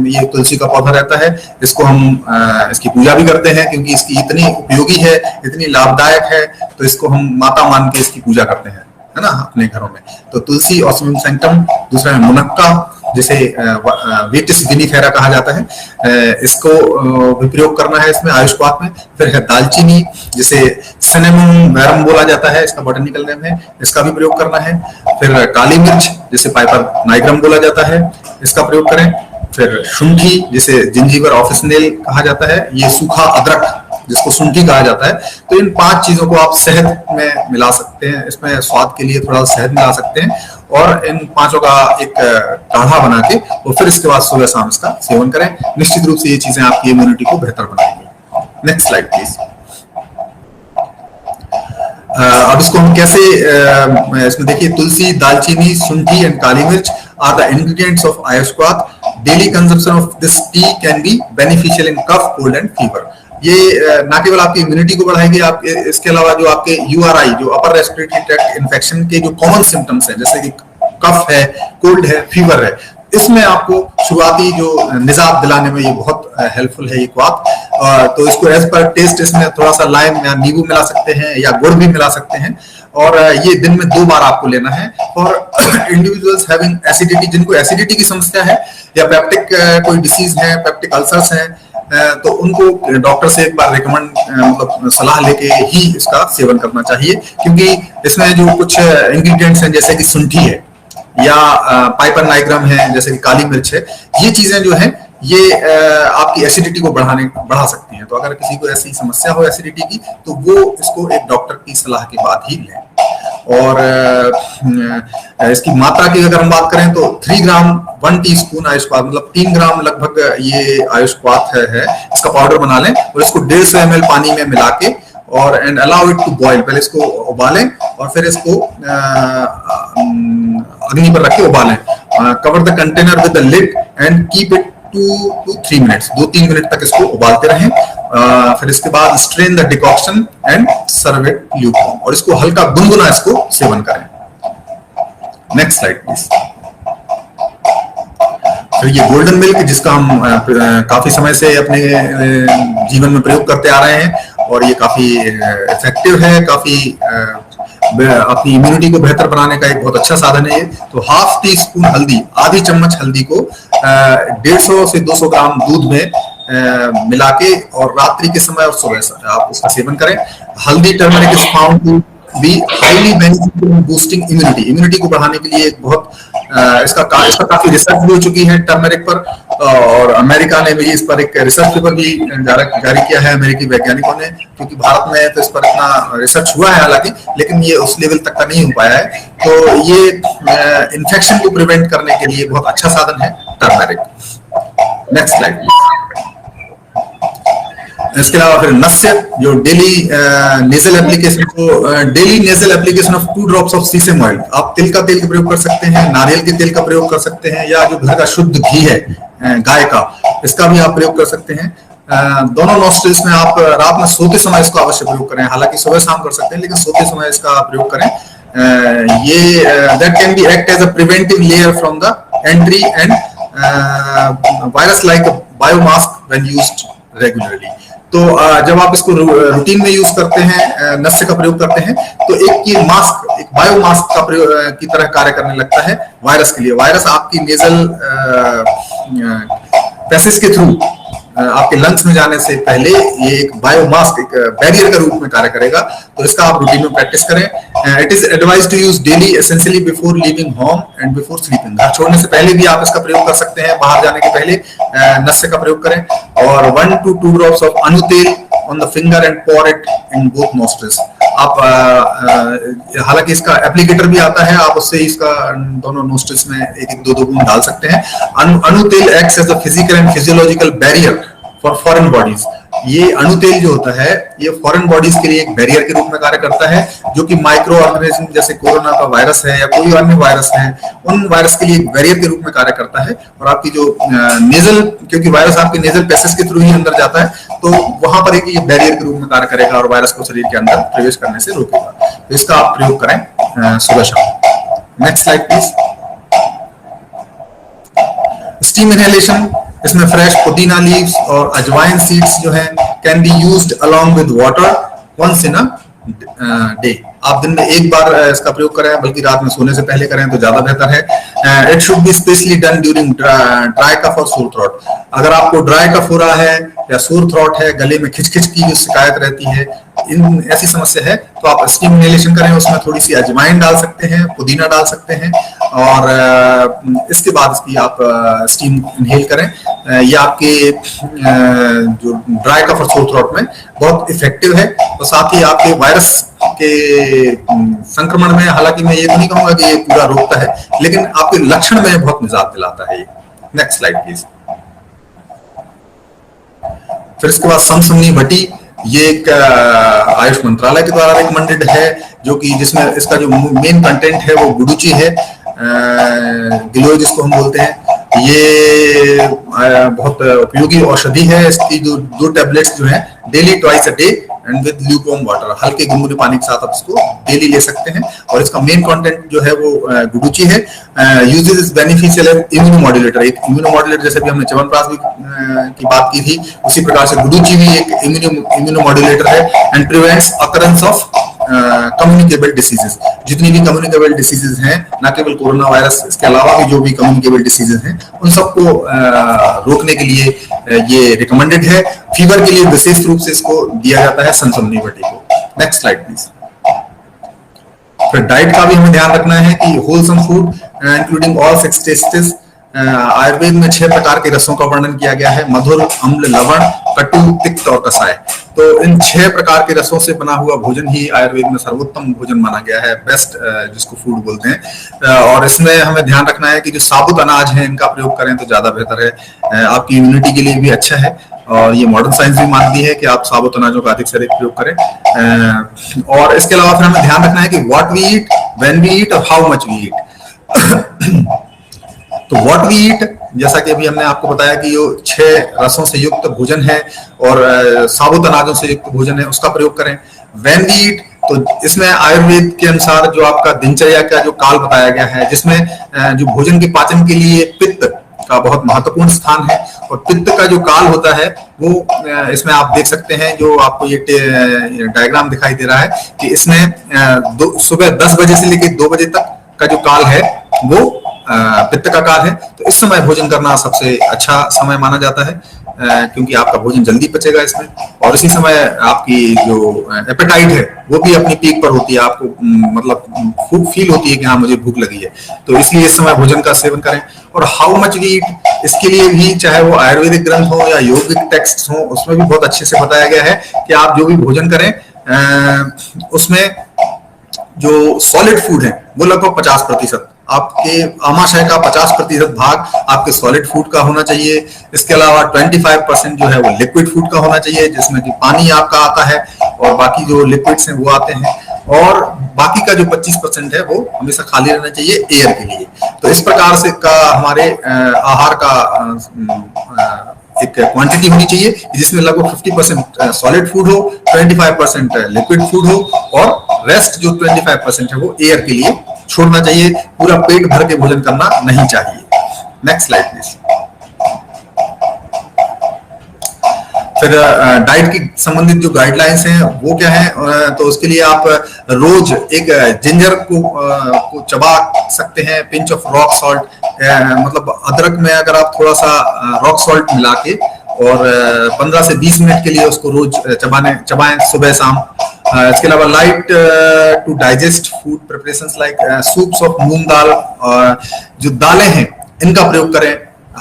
ये तुलसी का पौधा रहता है। इसको हम इसकी पूजा भी करते हैं क्योंकि इसकी इतनी उपयोगी है, इतनी लाभदायक है, तो इसको हम माता मान के इसकी पूजा करते हैं, है ना, अपने घरों में। तो तुलसी, ऑसिमम सैंक्टम। दूसरा है मुनक्का, जिसे वेटिस विनिफेरा कहा जाता है, इसको भी प्रयोग करना है इसमें आयुष क्वाथ में। फिर है दालचीनी, जिसे सिनेमम वेरम बोला जाता है, इसका बॉटनिकल नेम है, इसका भी प्रयोग करना है। फिर काली मिर्च, जिसे पाइपर नाइग्रम बोला जाता है, इसका प्रयोग करें। फिर शुंठी, जिसे जिंजीबर ऑफिसनेल कहा जाता है, ये सूखा अदरक जिसको शुंठी कहा जाता है। तो इन 5 चीजों को आप शहद में मिला सकते हैं, इसमें स्वाद के लिए थोड़ा शहद मिला सकते हैं और इन 5 का एक काढ़ा बना के और फिर इसके बाद सुबह शाम इसका सेवन करें। निश्चित रूप से ये चीजें आपकी इम्यूनिटी को बेहतर बनाएंगी। Next slide please. अब इसको हम कैसे, इसमें देखिए तुलसी, दालचीनी, शुंठी and kali mirch are the ingredients of AYUSH kwath. Daily consumption of this tea can be beneficial in cough, cold and fever. ये ना केवल आपकी इम्यूनिटी को बढ़ाएगी, आप इसके अलावा जो आपके यूआरआई, जो अपर रेस्पिरेटरी ट्रैक्ट इन्फेक्शन के जो कॉमन सिम्टम्स हैं, जैसे कि कफ है, कोल्ड है, फीवर है, इसमें आपको शुरुआती जो निजात दिलाने में ये बहुत हेल्पफुल है ये क्वाथ। तो इसको एज पर टेस्ट इसमें थोड़ा सा लाइम या नींबू मिला सकते हैं या गुड़ भी मिला सकते हैं और ये दिन में 2 बार आपको लेना है। और इंडिविजुअल्स हैविंग एसिडिटी, जिनको एसिडिटी की समस्या है या पेप्टिक कोई डिसीज है, पेप्टिक अल्सर्स हैं, तो उनको डॉक्टर से एक बार रिकमेंड मतलब सलाह लेके ही इसका सेवन करना चाहिए, क्योंकि इसमें जो कुछ इंग्रेडिएंट्स हैं जैसे कि शुंठी है या पाइपर नाइग्रम है, जैसे कि काली मिर्च है, ये चीजें जो है ये आपकी एसिडिटी को बढ़ा सकती हैं। तो अगर किसी को ऐसी समस्या हो एसिडिटी की तो वो इसको एक डॉक्टर की सलाह के बाद ही लें। और इसकी मात्रा की अगर हम बात करें तो 3 ग्राम 1 टीस्पून आयुष क्वाथ, मतलब 3 ग्राम लगभग ये आयुष क्वाथ है, इसका पाउडर बना लें और इसको 150 ml पानी में मिला के और and allow it to boil, पहले इसको उबालें और फिर इसको अग्नि पर रख के उबालें। Cover the container with the lid and keep it 2 to 3 minutes, 2-3 minute तक इसको उबालते रहें। फिर इसके बाद strain the decoction and serve it lukewarm, और इसको हल्का गुनगुना इसको सेवन करें। Next slide please. फिर ये गोल्डन मिल्क, जिसका हम काफी समय से अपने जीवन में प्रयोग करते आ रहे हैं और ये काफी इफेक्टिव है, काफी अपनी इम्यूनिटी को बेहतर बनाने का एक बहुत अच्छा साधन है ये। तो ½ टीस्पून हल्दी, आधी चम्मच हल्दी को 150 से 200 ग्राम दूध में मिला के और रात्रि के समय और सुबह आप उसका सेवन करें। Haldi, turmeric is found to be highly beneficial in boosting immunity, immunity को बढ़ाने के लिए एक बहुत इसका काफी रिसर्च भी हो चुकी है टर्मरिक पर, और अमेरिका ने भी इस पर एक रिसर्च पेपर भी जारी किया है अमेरिकी वैज्ञानिकों ने, क्योंकि भारत में तो इस पर इतना रिसर्च हुआ है हालांकि, लेकिन ये उस लेवल तक का नहीं हो पाया है। तो ये इन्फेक्शन को प्रिवेंट करने के लिए बहुत अच्छा साधन है टर्मरिक। Next slide. इसके अलावा फिर नस्य, जो डेली नेजल एप्लीकेशन को daily nasal application of 2 drops of sesame oil, आप तिल का तेल का प्रयोग कर सकते हैं, नारियल के तेल का प्रयोग कर सकते हैं, या जो घर का शुद्ध घी है गाय का, इसका भी आप प्रयोग कर सकते हैं। दोनों नॉस्ट्रिल्स में आप रात में सोते समय इसको अवश्य प्रयोग करें, हालांकि सुबह शाम कर सकते हैं लेकिन सोते समय इसका प्रयोग करें। ये that can be act as a preventive layer from the entry and virus like biomask when used regularly. तो जब आप इसको रूटीन में यूज करते हैं, नस्य का प्रयोग करते हैं, तो एक ये मास्क, एक बायो मास्क का प्रयोग की तरह कार्य करने लगता है वायरस के लिए। वायरस आपकी नेजल पैसेज के थ्रू आपके लंग्स में जाने से पहले ये एक बायो मास्क, एक बैरियर का रूप में कार्य करेगा। तो इसका आप रूटीन में प्रैक्टिस करें। It is advised to use daily essentially before leaving home and before sleeping. घर छोड़ने से पहले भी आप इसका प्रयोग कर सकते हैं, बाहर जाने के पहले नस्य का प्रयोग करें। और 1 to 2 drops of anutaila on the finger and pour it in both nostrils. आप हालांकि इसका एप्लीकेटर भी आता है, आप उससे इसका दोनों नोस्ट्रिल्स में एक एक दो बूंद डाल सकते हैं। Anutaila acts as a physical and physiological barrier for foreign bodies. ये अणुतेल जो होता है ये फॉरेन बॉडीज के लिए एक बैरियर के रूप में कार्य करता है, जो कि माइक्रो ऑर्गेनिज्म जैसे कोरोना का वायरस है या कोई अन्य वायरस है, उन वायरस के लिए एक बैरियर के रूप में कार्य करता है। और आपकी जो नेजल, क्योंकि वायरस आपके नेजल पैसेज के थ्रू ही अंदर जाता है, तो वहां पर एक ये बैरियर के रूप में कार्य करेगा और वायरस को शरीर के अंदर प्रवेश करने से रोकेगा। तो इसका आप प्रयोग करें सुबह शाम। Next slide please. Steam inhalation, इसमें फ्रेश पुदीना लीव्स और अजवाइन सीड्स जो है can be used along with water once in a day. आप दिन में एक बार इसका प्रयोग करें, बल्कि रात में सोने से पहले करें तो ज्यादा बेहतर है। It should be specially done during dry cough और सोर थ्रोट। अगर आपको ड्राई कफ हो रहा है या सोर थ्रोट है, गले में खिचखिच की जो शिकायत रहती है, इन ऐसी समस्या है, तो आप स्टीम इनहेलेशन करें। उसमें थोड़ी सी अजवाइन डाल सकते हैं, पुदीना डाल सकते हैं, और इसके बाद इसकी आप स्टीम इनहेल करें। ये आपके जो ड्राई कफ और सोर थ्रोट में बहुत इफेक्टिव है। और साथ ही आपके वायरस के संक्रमण में, हालांकि मैं ये तो नहीं कहूंगा कि ये पूरा रोकता है, लेकिन आपके लक्षण में बहुत निजात दिलाता है। Next slide please. फिर इसके बाद समसमनी भट्टी, ये एक आयुष मंत्रालय के द्वारा रिकमेंडेड है, जो कि जिसमें इसका जो मेन कंटेंट है वो गुडुचि है, गिलोय जिसको हम बोलते हैं। ये बहुत उपयोगी औषधि है। इसकी जो 2 टैबलेट्स जो है daily twice a day and with lukewarm water, हल्के गुनगुने पानी के साथ आप इसको डेली ले सकते हैं। और इसका मेन कंटेंट जो है वो गुडुचि है। Uses is beneficial इम्यूनोमॉड्यूलेटर। एक इम्यूनोमॉड्यूलेटर, जैसे भी हमने च्यवनप्राश की बात की थी, उसी प्रकार से गुडुचि भी एक इम्यूनोमॉड्यूलेटर है and prevents occurrence of communicable diseases. जितनी भी कम्युनिकेबल डिसीजेस हैं, ना केवल कोरोना वायरस, इसके अलावा भी जो भी कम्युनिकेबल डिसीजेस हैं, उन सबको रोकने के लिए ये रिकमेंडेड है। फीवर के लिए विशेष रूप से इसको दिया जाता है समसमनी भट्टी को। Next slide please. फिर डाइट का भी हमें ध्यान रखना है कि wholesome food including all 6 tastes. Ayurveda में 6 प्रकार के रसों का वर्णन किया गया है: मधुर, अम्ल, लवण, कटु, तिक्त और कसाय। तो इन 6 प्रकार के रसों से बना हुआ भोजन ही आयुर्वेद में सर्वोत्तम भोजन माना गया है, बेस्ट जिसको फूड बोलते हैं। और इसमें हमें ध्यान रखना है कि जो साबुत अनाज है इनका प्रयोग करें तो ज्यादा बेहतर है। आपकी इम्यूनिटी के लिए भी अच्छा है, और ये मॉडर्न साइंस भी मानती है कि आप साबुत अनाजों का अधिक से अधिक प्रयोग करें। और इसके अलावा फिर हमें ध्यान रखना है कि what we eat, when we eat और हाउ मच वी ईट। तो व्हाट वी ईट, जैसा कि अभी हमने आपको बताया कि ये 6 रसों से युक्त भोजन है और साबुत अनाजों से युक्त भोजन है, उसका प्रयोग करें। व्हेन वी ईट, तो इसमें आयुर्वेद के अनुसार जो आपका दिनचर्या का जो काल बताया गया है, जिसमें जो भोजन के पाचन के लिए पित्त का बहुत महत्वपूर्ण स्थान है, और पित्त का जो काल होता है वो इसमें आप देख सकते हैं, जो आपको ये डायग्राम दिखाई दे रहा है कि इसमें सुबह 10 बजे से लेकर 2 बजे तक का जो काल है वो पित्त का काल है। तो इस समय भोजन करना सबसे अच्छा समय माना जाता है, क्योंकि आपका भोजन जल्दी पचेगा इसमें, और इसी समय आपकी जो एपेटाइट है वो भी अपनी पीक पर होती है। आपको मतलब खूब फील होती है कि हाँ मुझे भूख लगी है, तो इसलिए इस समय भोजन का सेवन करें। और हाउ मच वी ईट, इसके लिए भी चाहे वो आयुर्वेदिक ग्रंथ हो या यौगिक टेक्स्ट हो, उसमें भी बहुत अच्छे से बताया गया है कि आप जो भी भोजन करें उसमें जो सॉलिड फूड है वो लगभग 50%, आपके आमाशय का 50% भाग आपके सॉलिड फूड का होना चाहिए। इसके अलावा 25% जो है वो लिक्विड फूड का होना चाहिए, जिसमें कि पानी आपका आता है और बाकी जो लिक्विड्स हैं वो आते हैं, और बाकी का जो 25% है वो हमेशा खाली रहना चाहिए एयर के लिए। तो इस प्रकार से का हमारे आहार का एक क्वांटिटी होनी चाहिए जिसमें लगभग 50% सॉलिड फूड हो, 25% लिक्विड फूड हो, और रेस्ट जो 25% है वो एयर के लिए छोड़ना चाहिए। पूरा पेट भर के भोजन करना नहीं चाहिए। Next slide please. फिर डाइट की संबंधित जो गाइडलाइंस हैं वो क्या है, तो उसके लिए आप रोज एक जिंजर को चबा सकते हैं, पिंच ऑफ रॉक सॉल्ट, मतलब अदरक में अगर आप थोड़ा सा रॉक सॉल्ट मिला के और 15 से 20 मिनट के लिए उसको रोज चबाएं सुबह शाम। इसके अलावा light to digest food preparations like soups of moong dal, जो दालें हैं इनका प्रयोग करें,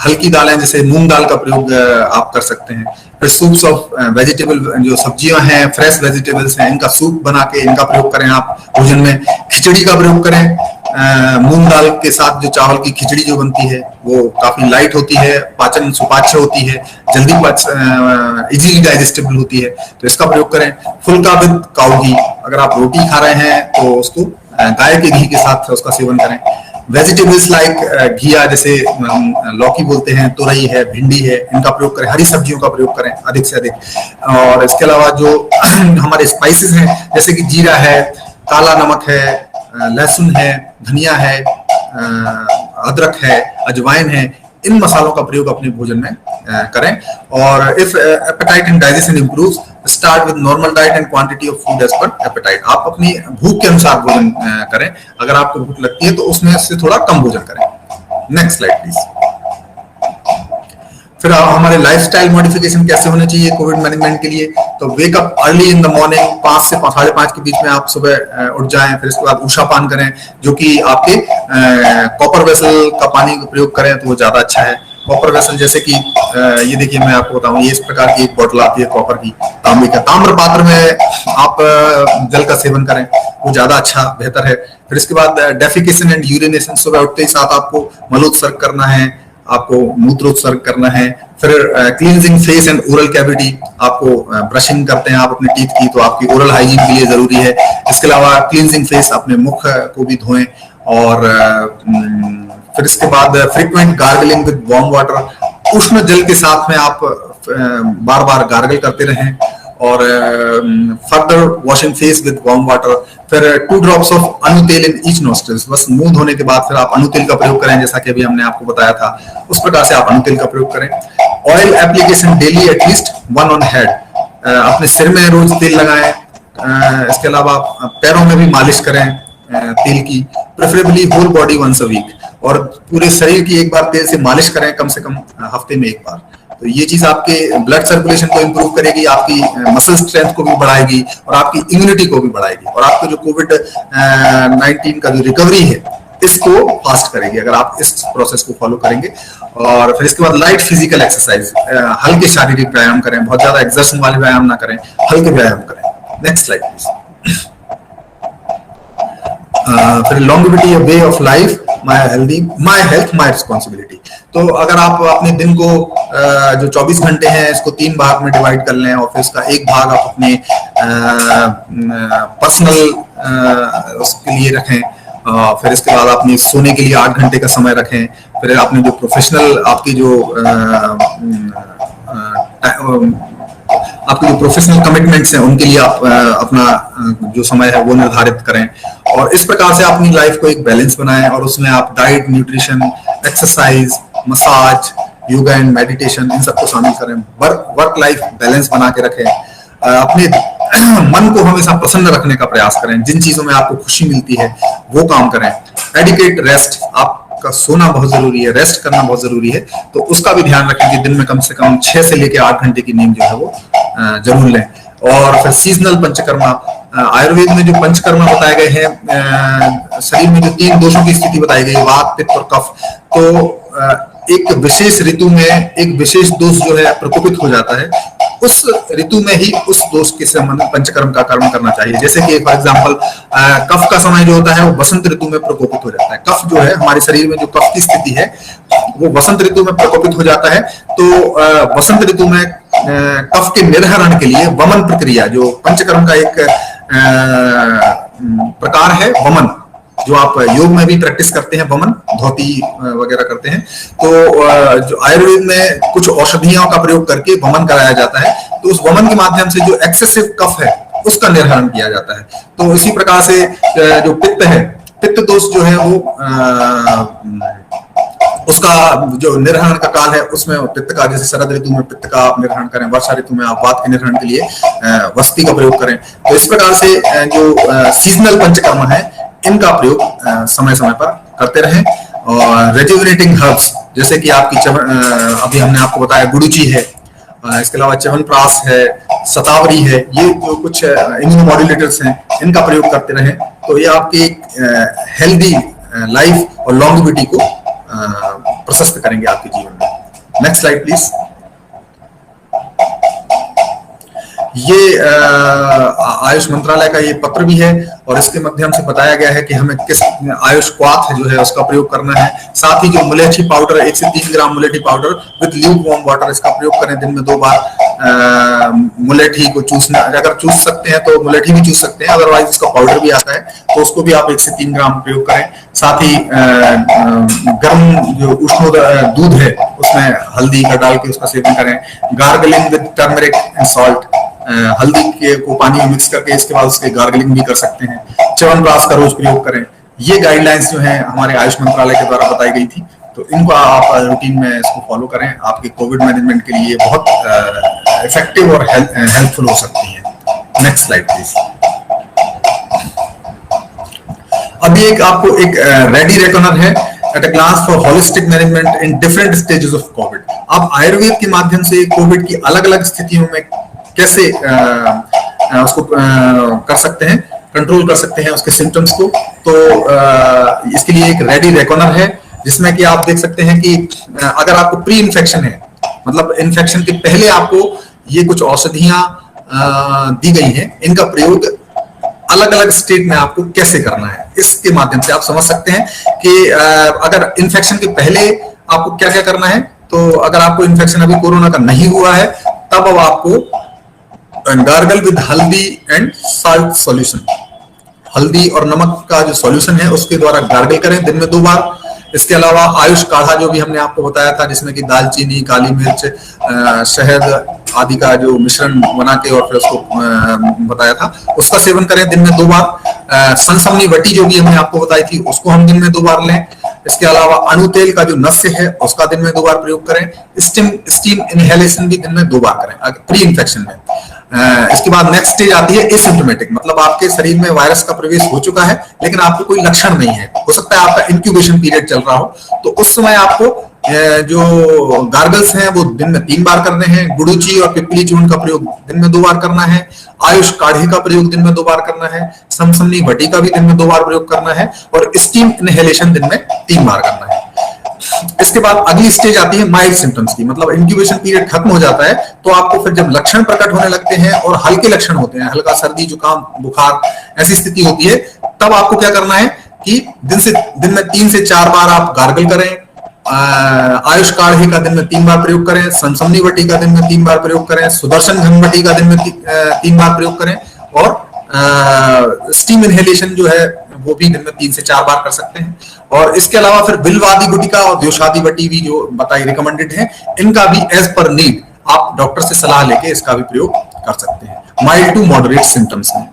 हल्की दालें जैसे मूंग दाल का प्रयोग आप कर सकते हैं। फिर सूप्स ऑफ वेजिटेबल, जो सब्जियां हैं फ्रेश वेजिटेबल्स हैं इनका सूप बना के इनका प्रयोग करें आप भोजन में। खिचड़ी का प्रयोग करें, मूंग दाल के साथ जो चावल की खिचड़ी जो बनती है वो काफी लाइट होती है, पाचन सुपाच्य होती है, जल्दी इजीली डाइजेस्टेबल होती है, तो इसका प्रयोग करें। फुल्का विद काऊ घी, अगर आप रोटी खा रहे हैं तो उसको गाय के घी के साथ उसका सेवन करें। वेजिटेबल्स लाइक घिया, जैसे हम लौकी बोलते हैं, तुरई है, भिंडी है, इनका प्रयोग करें। हरी सब्जियों का प्रयोग करें अधिक से अधिक। और इसके अलावा जो हमारे स्पाइसेस हैं जैसे कि जीरा है, काला नमक है, लहसुन है, धनिया है, अदरक है, अजवाइन है, इन मसालों का प्रयोग अपने भोजन में करें। और if appetite and digestion improves, start with normal diet and quantity of food as per appetite. आप अपनी भूख के अनुसार भोजन करें, अगर आपको भूख लगती है तो उसमें से थोड़ा कम भोजन करें। Next slide please. फिर हमारे लाइफस्टाइल मॉडिफिकेशन कैसे होने चाहिए कोविड मैनेजमेंट के लिए, तो wake up early in the morning, 5 से 5:30 के बीच में आप सुबह उठ जाएं। फिर इसके बाद उषा पान करें, जो कि आपके कॉपर वेसल का पानी का प्रयोग करें तो वो ज्यादा अच्छा है। कॉपर वेसल जैसे कि ये देखिए मैं आपको बताऊं, ये इस प्रकार की एक बोतल आती है कॉपर की, तांबे का, ताम्र पात्र में आप जल का सेवन करें, वो ज्यादा अच्छा बेहतर है। फिर इसके बाद डेफिकेशन एंड यूरिनेशन, सुबह उठते ही साथ आपको मलोत्सर्ग करना है, आपको मूत्रोत्सर्ग करना है। फिर cleansing face and oral cavity, आपको ब्रशिंग करते हैं आप अपने टीथ की तो आपकी ओरल हाइजीन के लिए जरूरी है। इसके अलावा क्लींजिंग फेस, अपने मुख को भी धोएं। और फिर इसके बाद frequent gargling with warm water, उष्ण जल के साथ में आप बार बार गार्गल करते रहें। और further washing face with warm water. फिर 2 ड्रॉप्स ऑफ अनुतेल इन ईच नोस्ट्रिल्स, बस मुंह धोने के बाद फिर आप अनुतेल का प्रयोग करें, जैसा कि अभी हमने आपको बताया था उस प्रकार से आप अनुतेल का प्रयोग करें। Oil application daily at least 1 on head, अपने सिर में रोज तेल लगाएं। इसके अलावा पैरों में भी मालिश करें तेल की, preferably whole body once a week, और पूरे शरीर की एक बार तेल से मालिश करें कम से कम हफ्ते में एक बार। तो ये चीज आपके ब्लड सर्कुलेशन को इंप्रूव करेगी, आपकी मसल स्ट्रेंथ को भी बढ़ाएगी और आपकी इम्यूनिटी को भी बढ़ाएगी, और आपको जो कोविड-19 का जो रिकवरी है इसको फास्ट करेगी अगर आप इस प्रोसेस को फॉलो करेंगे। और फिर इसके बाद लाइट फिजिकल एक्सरसाइज, हल्के शारीरिक व्यायाम करें, बहुत ज्यादा एक्सर्शन वाले व्यायाम ना करें, हल्के व्यायाम करें। Next slide please. फिर longevity a way of life, my health my responsibility. तो अगर आप अपने दिन को जो 24 घंटे हैं इसको 3 भाग में डिवाइड कर लें, और फिर इसका एक भाग आप अपने पर्सनल उसके लिए रखें, फिर इसके बाद अपने सोने के लिए 8 घंटे का समय रखें। फिर आपने जो प्रोफेशनल आपके जो प्रोफेशनल कमिटमेंट्स हैं उनके लिए आप अपना जो समय है वो निर्धारित करें, और इस प्रकार से अपनी लाइफ को एक बैलेंस बनाएं, और उसमें आप diet, nutrition, exercise, massage, yoga and meditation इन सबको शामिल करें। वर्क लाइफ बैलेंस बना के रखें। अपने मन को हमेशा प्रसन्न रखने का प्रयास करें, जिन चीजों में आपको खुशी मिलती है वो काम करें। एडिक्वेट रेस्ट, आपका सोना बहुत जरूरी है, रेस्ट करना बहुत जरूरी है, तो उसका भी ध्यान रखें कि दिन में कम से कम 6 से लेकर 8 घंटे की नींद जो है वो जरूर लें। और फिर सीजनल पंचकर्मा, आयुर्वेद में जो पंचकर्मा बताए गए हैं, शरीर में जो 3 दोषों की स्थिति बताई गई, वात, पित्त और कफ, तो एक विशेष ऋतु में एक विशेष दोष जो है प्रकोपित हो जाता है, उस ऋतु में ही उस दोष के संबंधित पंचकर्म का कर्म करना चाहिए। जैसे कि फॉर एग्जांपल कफ का समय जो होता है वो बसंत ऋतु में प्रकोपित हो जाता है। कफ जो है हमारे शरीर में जो कफ की स्थिति है वो बसंत ऋतु में प्रकोपित हो जाता है। तो बसंत ऋतु में कफ के निर्हरण के लिए वमन प्रक्रिया, जो पंचकर्म का एक प्रकार है वमन, जो आप योग में भी प्रैक्टिस करते हैं, वमन, धोती वगैरह करते हैं, तो जो आयुर्वेद में कुछ औषधियों का प्रयोग करके वमन कराया जाता है, तो उस वमन के माध्यम से जो एक्सेसिव कफ है उसका निर्हरण किया जाता है। तो इसी प्रकार से जो पित्त है, पित्त दोष जो है वो उसका जो निर्हरण का काल है उसमें पित्त का, जैसे शरद ऋतु में पित्त का आप निर्हरण करें, वर्षा ऋतु में आप वात के निर्हरण के लिए वस्ती का प्रयोग करें। तो इस प्रकार से जो सीजनल पंचकर्म है इनका प्रयोग समय समय पर करते रहें। और रेजुविनेटिंग हर्ब्स जैसे कि आपकी अभी हमने आपको बताया गुडुचि है, इसके अलावा च्यवनप्राश है, शतावरी है, ये जो कुछ इम्यूनोमॉड्यूलेटर्स हैं इनका प्रयोग करते रहें। तो ये आपकी हेल्दी लाइफ और लॉन्गेविटी को प्रशस्त करेंगे आपके जीवन में। Next slide please. ये आयुष मंत्रालय का ये पत्र भी है और इसके माध्यम से बताया गया है कि हमें किस आयुष क्वाथ जो है उसका प्रयोग करना है। साथ ही जो मुलेठी पाउडर 1 से 3 ग्राम मुलेठी powder with lukewarm water, इसका प्रयोग करें दिन में 2 बार। मुलेठी को चूसना, अगर चूस सकते हैं तो मुलेठी भी चूस सकते हैं, अदरवाइज इसका पाउडर भी आता है तो उसको भी आप 1 से 3 ग्राम प्रयोग करें। साथ ही गर्म जो उष्ण दूध है उसमें हल्दी का डाल के उसका सेवन करें। Gargling with turmeric and salt, हल्दी के को पानी में मिक्स करके इसके बाद उसके गार्गलिंग भी कर सकते हैं। च्यवनप्राश का रोज प्रयोग करें। ये गाइडलाइंस जो हैं हमारे आयुष मंत्रालय के द्वारा बताई गई थी, तो इनको आप रूटीन में इसको फॉलो करें। आपके कोविड मैनेजमेंट के लिए बहुत इफेक्टिव और हेल्पफुल हो सकती है। Next slide please. अभी आपको एक रेडी रेकनर है at a glance for holistic management in different stages of COVID. आप आयुर्वेद के माध्यम से कोविड की अलग अलग स्थितियों में कैसे उसको कर सकते हैं, कंट्रोल कर सकते हैं उसके सिम्टम्स को। तो इसके लिए एक रेडी रेकनर है जिसमें कि आप देख सकते हैं कि अगर आपको प्री इन्फेक्शन है, मतलब इन्फेक्शन के पहले आपको ये कुछ औषधियां दी गई हैं, इनका प्रयोग अलग अलग स्टेट में आपको कैसे करना है, इसके माध्यम से आप समझ सकते हैं कि अगर इन्फेक्शन के पहले आपको क्या क्या करना है। तो अगर आपको इन्फेक्शन अभी कोरोना का नहीं हुआ है तब अब आपको गार्गल विद हल्दी एंड साल्ट सॉल्यूशन, हल्दी और नमक का जो सॉल्यूशन है उसके द्वारा गार्गल करें दिन में 2 बार। इसके अलावा आयुष काढ़ा जो भी हमने आपको बताया था, जिसमें कि दालचीनी, काली मिर्च, शहद आदि का जो मिश्रण बना के और फिर उसको बताया था, उसका सेवन करें दिन में 2 बार। सनसमनी वटी जो भी हमने आपको बताई थी उसको हम दिन में 2 बार लें। इसके अलावा अणु तेल का जो नस्य है उसका दिन में 2 बार प्रयोग करें। स्टीम इनहेलेशन भी दिन में 2 बार करें प्री इन्फेक्शन में। इसके बाद नेक्स्ट स्टेज आती है एसिम्प्टोमेटिक, मतलब आपके शरीर में वायरस का प्रवेश हो चुका है लेकिन आपको कोई लक्षण नहीं है, हो सकता है आपका इंक्यूबेशन पीरियड चल रहा हो, तो उस समय आपको जो गार्गल्स हैं वो दिन में 3 बार करने हैं। गुडुचि और पिपली चूर्ण का प्रयोग दिन में 2 बार करना है। आयुष काढ़े का प्रयोग दिन में 2 बार करना है। समसमनी वटी का भी दिन में 2 बार प्रयोग करना है और स्टीम इनहेलेशन दिन में 3 बार करना है। इसके बाद अगली स्टेज आती है माइल्ड सिम्टम्स की, मतलब इंक्यूबेशन पीरियड खत्म हो जाता है तो आपको फिर जब लक्षण प्रकट होने लगते हैं और हल्के लक्षण होते हैं, हल्का सर्दी जुकाम बुखार ऐसी स्थिति होती है, तब आपको क्या करना है कि दिन में 3 से 4 बार आप गार्गल करें। आयुष काढ़े का दिन में 3 बार प्रयोग करें। समसमनी वटी का दिन में 3 बार प्रयोग करें। सुदर्शन घनवटी का दिन में 3 बार प्रयोग करें और स्टीम इनहेलेशन जो है वो भी दिन में 3 से 4 बार कर सकते हैं। और इसके अलावा फिर बिल्वादी गुटिका और द्योषादी वटी भी जो बताई रिकमेंडेड है, इनका भी एज पर नीड आप डॉक्टर से सलाह लेके इसका भी प्रयोग कर सकते हैं माइल्ड टू मॉडरेट सिम्टम्स में।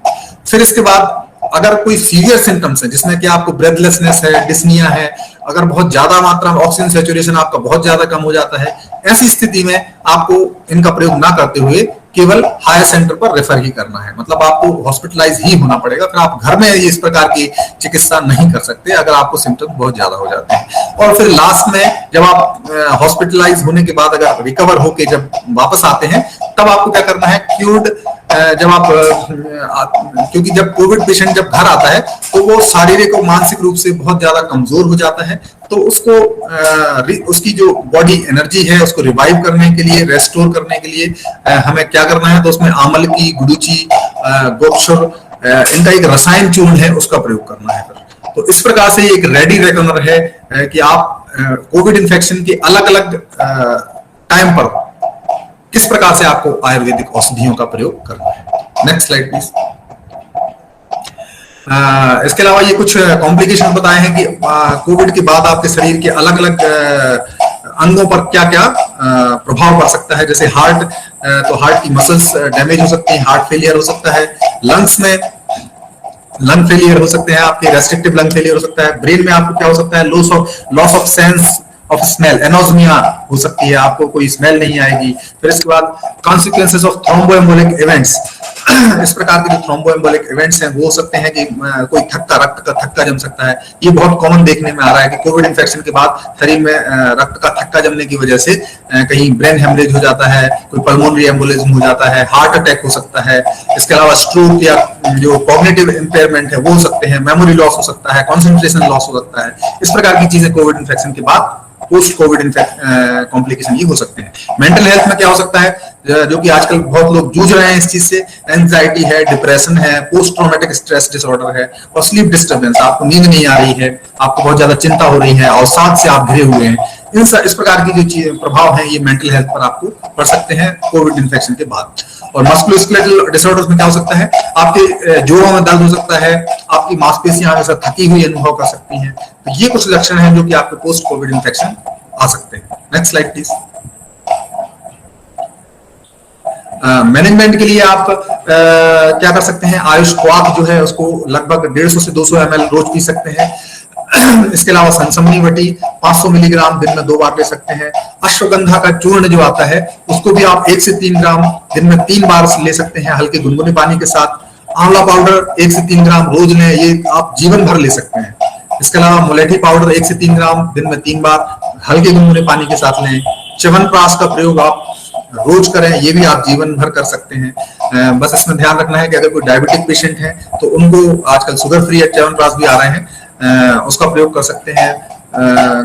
फिर इसके बाद अगर कोई सीवियर सिम्टम्स है जिसमें कि आपको ब्रेथलेसनेस है, डिस्निया है, अगर बहुत ज्यादा मात्रा में ऑक्सीजन सैचुरेशन आपका बहुत ज्यादा कम हो जाता है, ऐसी स्थिति में आपको इनका प्रयोग ना करते हुए केवल हायर सेंटर पर रेफर ही करना है, मतलब आपको हॉस्पिटलाइज ही होना पड़ेगा। फिर आप घर में इस प्रकार की चिकित्सा नहीं कर सकते अगर आपको सिम्टम बहुत ज्यादा हो जाते हैं। और फिर लास्ट में जब आप हॉस्पिटलाइज होने के बाद अगर रिकवर होके जब वापस आते हैं तब आपको क्या करना है, क्यूर्ड जब आप क्योंकि जब कोविड पेशेंट जब घर आता है तो वो शारीरिक और मानसिक रूप से बहुत ज्यादा कमजोर हो जाता है, तो उसको उसकी जो बॉडी एनर्जी है उसको रिवाइव करने के लिए, रेस्टोर करने के लिए हमें क्या करना है, तो उसमें आमल की, गुडुचि, गोक्षुर, इनका एक रसायन चूर्ण है उसका प्रयोग करना है। तो इस प्रकार से एक रेडी रेकनर है कि आप कोविड इन्फेक्शन के अलग अलग टाइम पर किस प्रकार से आपको आयुर्वेदिक औषधियों का प्रयोग करना है। Next slide please. इसके अलावा ये कुछ कॉम्प्लिकेशन बताए हैं कि कोविड के बाद आपके शरीर के अलग अलग अंगों पर क्या क्या प्रभाव पड़ सकता है। जैसे हार्ट, तो हार्ट की मसल्स डैमेज हो सकती हैं, हार्ट फेलियर हो सकता है। लंग्स में लंग फेलियर हो सकते हैं आपके, रेस्ट्रिक्टिव लंग फेलियर हो सकता है। ब्रेन में आपको क्या हो सकता है, loss of sense of smell, anosmia हो सकती है, आपको कोई स्मेल नहीं आएगी। फिर इसके बाद कॉन्सिक्वेंसेस ऑफ थ्रोम्बोएम्बोलिक इवेंट्स, इस प्रकार के जो थ्रोम्बोएम्बोलिक इवेंट्स हैं वो हो सकते हैं कि कोई थक्का, रक्त का थक्का जम सकता है। ये बहुत कॉमन देखने में आ रहा है कि कोविड इन्फेक्शन के बाद शरीर में रक्त का थक्का जमने की वजह से कहीं ब्रेन हेमरेज हो जाता है, कोई पल्मोनरी एम्बोलिज्म हो जाता है, हार्ट अटैक हो सकता है। इसके अलावा स्ट्रोक या जो कॉग्निटिव इंपेयरमेंट है वो हो सकते हैं, मेमोरी लॉस हो सकता है, कॉन्सेंट्रेशन लॉस हो सकता है। इस प्रकार की चीजें कोविड इन्फेक्शन के बाद पोस्ट कोविड कॉम्प्लिकेशन ये हो सकते हैं। मेंटल हेल्थ में क्या हो सकता है, जो कि आजकल बहुत लोग जूझ रहे हैं इस चीज से, एंजाइटी है, डिप्रेशन है, पोस्ट ट्रॉमेटिक स्ट्रेस डिसऑर्डर है, और स्लीप डिस्टर्बेंस, आपको नींद नहीं आ रही है, आपको बहुत ज्यादा चिंता हो रही है, अवसाद से आप घिरे हुए हैं। इस प्रकार की जो प्रभाव है ये मेंटल हेल्थ पर आपको पड़ सकते हैं कोविड इन्फेक्शन के बाद। और मस्कुलोस्केलेटल डिसऑर्डर्स में क्या हो सकता है, आपके जोड़ों में दर्द हो सकता है, आपकी मांसपेशियां हमेशा थकी हुई अनुभव कर सकती हैं। तो ये कुछ लक्षण हैं जो कि आपके पोस्ट कोविड इन्फेक्शन आ सकते हैं। Next slide please. मैनेजमेंट के लिए आप क्या कर सकते हैं, आयुष क्वाथ जो है उसको लगभग 150 से 200 ml रोज पी सकते हैं। इसके अलावा सनसमनी वटी 500 मिलीग्राम दिन में 2 बार ले सकते हैं। अश्वगंधा का चूर्ण जो आता है उसको भी आप 1 से 3 ग्राम दिन में 3 बार ले सकते हैं हल्के गुनगुने पानी के साथ। आंवला पाउडर 1 से 3 ग्राम रोज लें, ये आप जीवन भर ले सकते हैं। इसके अलावा मुलेठी पाउडर 1 से 3 ग्राम दिन में 3 बार हल्के गुनगुने पानी के साथ लें। च्यवनप्राश का प्रयोग आप रोज करें, ये भी आप जीवन भर कर सकते हैं। बस इसमें ध्यान रखना है कि अगर कोई डायबिटिक पेशेंट है तो उनको आजकल शुगर फ्री च्यवनप्राश भी आ रहे हैं, उसका प्रयोग कर सकते हैं,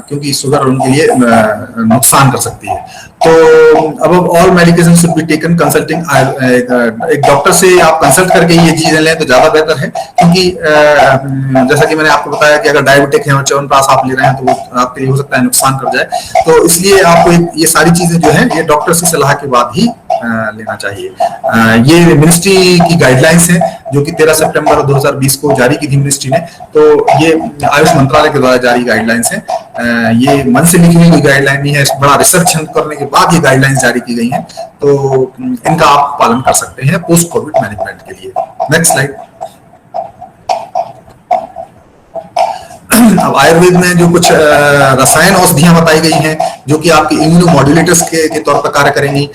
क्योंकि शुगर उनके लिए नुकसान कर सकती है। तो अब all medication should be taken consulting, एक डॉक्टर से आप कंसल्ट करके ये चीजें लें तो ज्यादा बेहतर है, क्योंकि जैसा कि मैंने आपको बताया कि अगर डायबिटिक है और च्यवनप्राश आप ले रहे हैं तो वो आपके लिए हो सकता है नुकसान कर जाए। तो इसलिए आपको ये सारी चीजें जो है ये डॉक्टर से सलाह के बाद ही लेना चाहिए। ये मिनिस्ट्री की गाइडलाइंस है जो कि 13 सितंबर 2020 को जारी की थी मिनिस्ट्री ने। तो ये आयुष मंत्रालय के द्वारा जारी गाइडलाइंस है, ये मन से लिखी हुई गाइडलाइन नहीं है, बड़ा रिसर्च करने के बाद ये गाइडलाइंस जारी की गई हैं। तो इनका आप पालन कर सकते हैं पोस्ट कोविड मैनेजमेंट के लिए। Next slide. अब आयुर्वेद में जो कुछ रसायन औषधियां बताई गई हैं जो कि आपके इम्यूनोमॉड्यूलेटर्स के तौर पर कार्य करेंगी,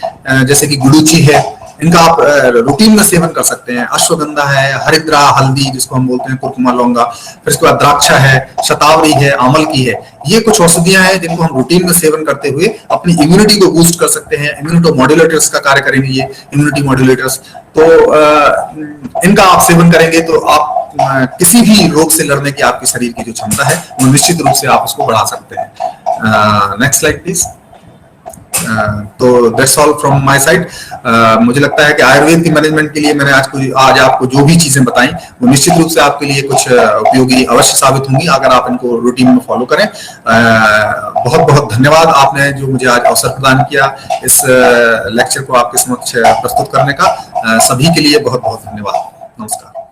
जैसे कि गुडुचि है, इनका आप रूटीन में सेवन कर सकते हैं। अश्वगंधा है, हरिद्रा हल्दी जिसको हम बोलते हैं, कुरकुमा लौंगा, फिर इसके बाद द्राक्षा है, शतावरी है, आमल की है। ये कुछ औषधियां हैं जिनको हम रूटीन में सेवन करते हुए अपनी इम्यूनिटी को बूस्ट कर सकते हैं। इम्यूनिटी मॉड्यूलेटर्स का कार्य करेंगे ये इम्यूनिटी मॉड्यूलेटर्स। तो इनका आप सेवन करेंगे तो आप किसी भी रोग से लड़ने की आपकी शरीर की जो क्षमता है वो निश्चित रूप से आप उसको बढ़ा सकते हैं। Next slide please. तो that's all from my side. मुझे लगता है कि आयुर्वेद की मैनेजमेंट के लिए मैंने आज आपको जो भी चीजें बताई वो निश्चित रूप से आपके लिए कुछ उपयोगी अवश्य साबित होंगी अगर आप इनको रूटीन में फॉलो करें। बहुत बहुत धन्यवाद आपने जो मुझे आज अवसर प्रदान किया इस लेक्चर को आपके समक्ष प्रस्तुत करने का। सभी के लिए बहुत बहुत धन्यवाद। नमस्कार।